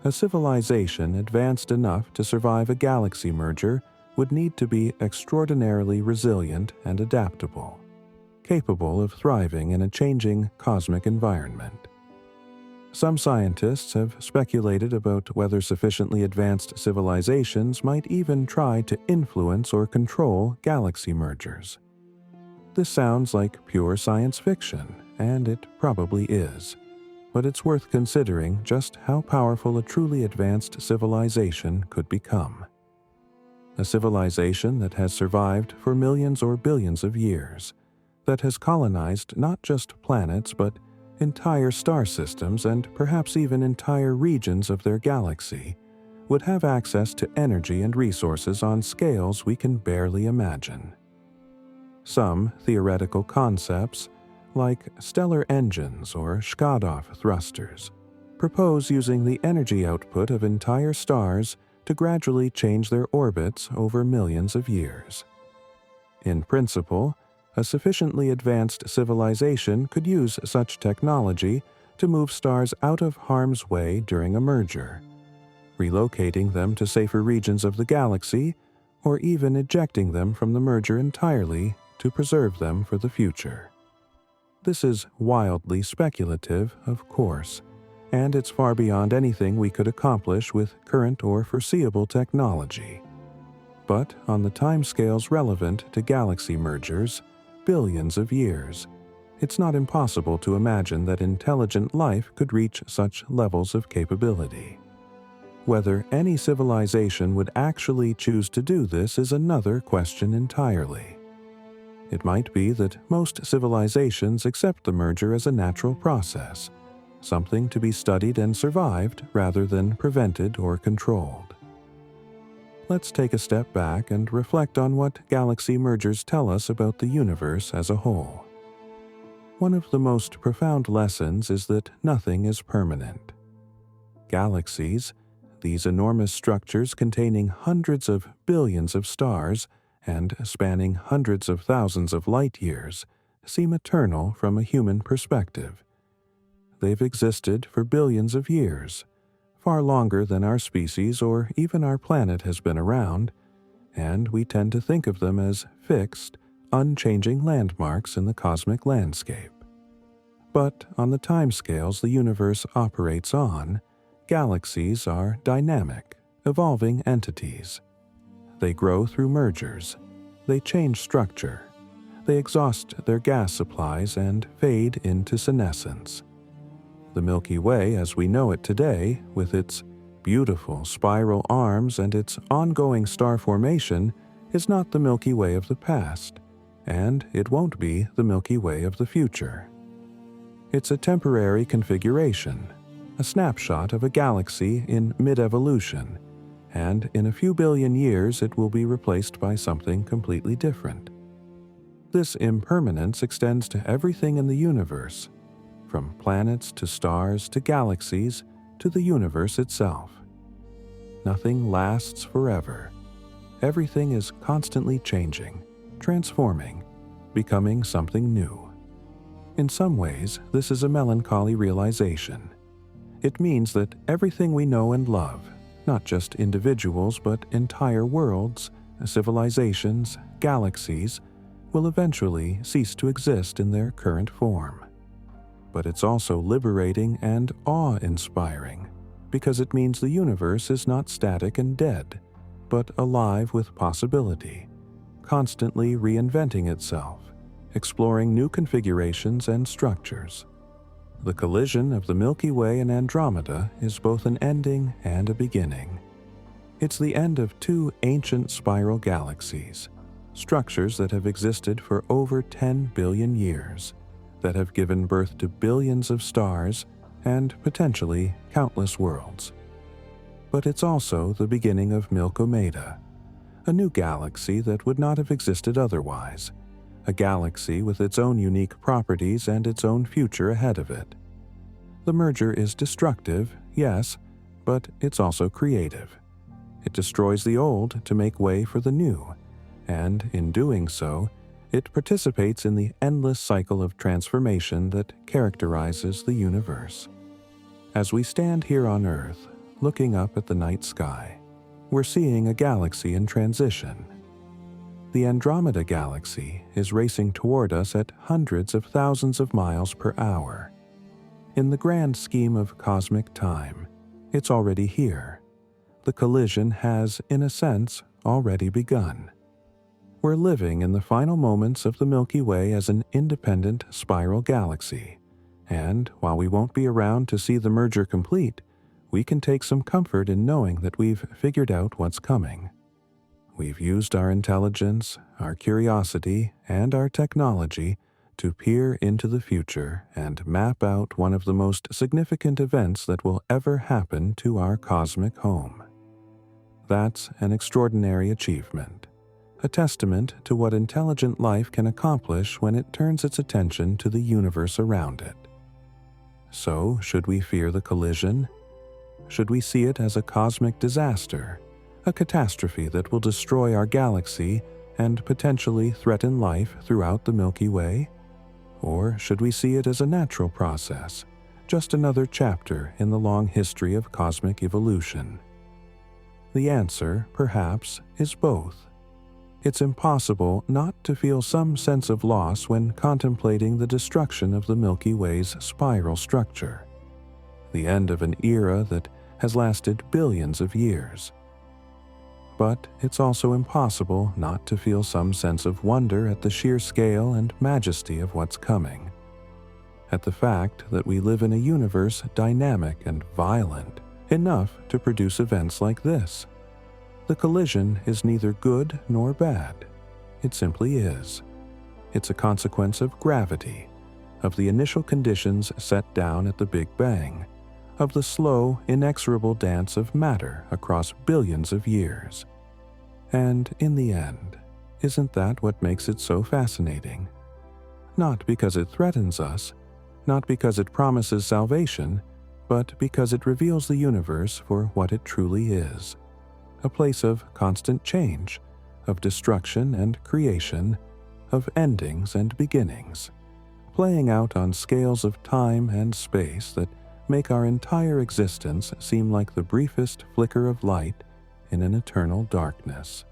A civilization advanced enough to survive a galaxy merger would need to be extraordinarily resilient and adaptable, capable of thriving in a changing cosmic environment. Some scientists have speculated about whether sufficiently advanced civilizations might even try to influence or control galaxy mergers. This sounds like pure science fiction, and it probably is, but it's worth considering just how powerful a truly advanced civilization could become. A civilization that has survived for millions or billions of years, that has colonized not just planets but entire star systems and perhaps even entire regions of their galaxy, would have access to energy and resources on scales we can barely imagine. Some theoretical concepts, like stellar engines or Shkadov thrusters, propose using the energy output of entire stars to gradually change their orbits over millions of years. In principle, a sufficiently advanced civilization could use such technology to move stars out of harm's way during a merger, relocating them to safer regions of the galaxy, or even ejecting them from the merger entirely to preserve them for the future. This is wildly speculative, of course, and it's far beyond anything we could accomplish with current or foreseeable technology. But on the timescales relevant to galaxy mergers, billions of years, it's not impossible to imagine that intelligent life could reach such levels of capability. Whether any civilization would actually choose to do this is another question entirely. It might be that most civilizations accept the merger as a natural process, something to be studied and survived rather than prevented or controlled. Let's take a step back and reflect on what galaxy mergers tell us about the universe as a whole. One of the most profound lessons is that nothing is permanent. Galaxies, these enormous structures containing hundreds of billions of stars and spanning hundreds of thousands of light years, seem eternal from a human perspective. They've existed for billions of years, far longer than our species or even our planet has been around, and we tend to think of them as fixed, unchanging landmarks in the cosmic landscape. But on the timescales the universe operates on, galaxies are dynamic, evolving entities. They grow through mergers, they change structure, they exhaust their gas supplies and fade into senescence. The Milky Way as we know it today, with its beautiful spiral arms and its ongoing star formation, is not the Milky Way of the past, and it won't be the Milky Way of the future. It's a temporary configuration, a snapshot of a galaxy in mid-evolution, and in a few billion years it will be replaced by something completely different. This impermanence extends to everything in the universe, from planets to stars to galaxies to the universe itself. Nothing lasts forever. Everything is constantly changing, transforming, becoming something new. In some ways, this is a melancholy realization. It means that everything we know and love, not just individuals but entire worlds, civilizations, galaxies, will eventually cease to exist in their current form. But it's also liberating and awe-inspiring, because it means the universe is not static and dead, but alive with possibility, constantly reinventing itself, exploring new configurations and structures. The collision of the Milky Way and Andromeda is both an ending and a beginning. It's the end of two ancient spiral galaxies, structures that have existed for over 10 billion years, that have given birth to billions of stars and potentially countless worlds. But it's also the beginning of Milkomeda, a new galaxy that would not have existed otherwise, a galaxy with its own unique properties and its own future ahead of it. The merger is destructive, yes, but it's also creative. It destroys the old to make way for the new, and in doing so, it participates in the endless cycle of transformation that characterizes the universe. As we stand here on Earth, looking up at the night sky, we're seeing a galaxy in transition. The Andromeda Galaxy is racing toward us at hundreds of thousands of miles per hour. In the grand scheme of cosmic time, it's already here. The collision has, in a sense, already begun. We're living in the final moments of the Milky Way as an independent spiral galaxy, and while we won't be around to see the merger complete, we can take some comfort in knowing that we've figured out what's coming. We've used our intelligence, our curiosity, and our technology to peer into the future and map out one of the most significant events that will ever happen to our cosmic home. That's an extraordinary achievement, a testament to what intelligent life can accomplish when it turns its attention to the universe around it. So, should we fear the collision? Should we see it as a cosmic disaster, a catastrophe that will destroy our galaxy and potentially threaten life throughout the Milky Way? Or should we see it as a natural process, just another chapter in the long history of cosmic evolution? The answer, perhaps, is both. It's impossible not to feel some sense of loss when contemplating the destruction of the Milky Way's spiral structure, the end of an era that has lasted billions of years. But it's also impossible not to feel some sense of wonder at the sheer scale and majesty of what's coming, at the fact that we live in a universe dynamic and violent enough to produce events like this. The collision is neither good nor bad. It simply is. It's a consequence of gravity, of the initial conditions set down at the Big Bang, of the slow, inexorable dance of matter across billions of years. And in the end, isn't that what makes it so fascinating? Not because it threatens us, not because it promises salvation, but because it reveals the universe for what it truly is. A place of constant change, of destruction and creation, of endings and beginnings, playing out on scales of time and space that make our entire existence seem like the briefest flicker of light in an eternal darkness.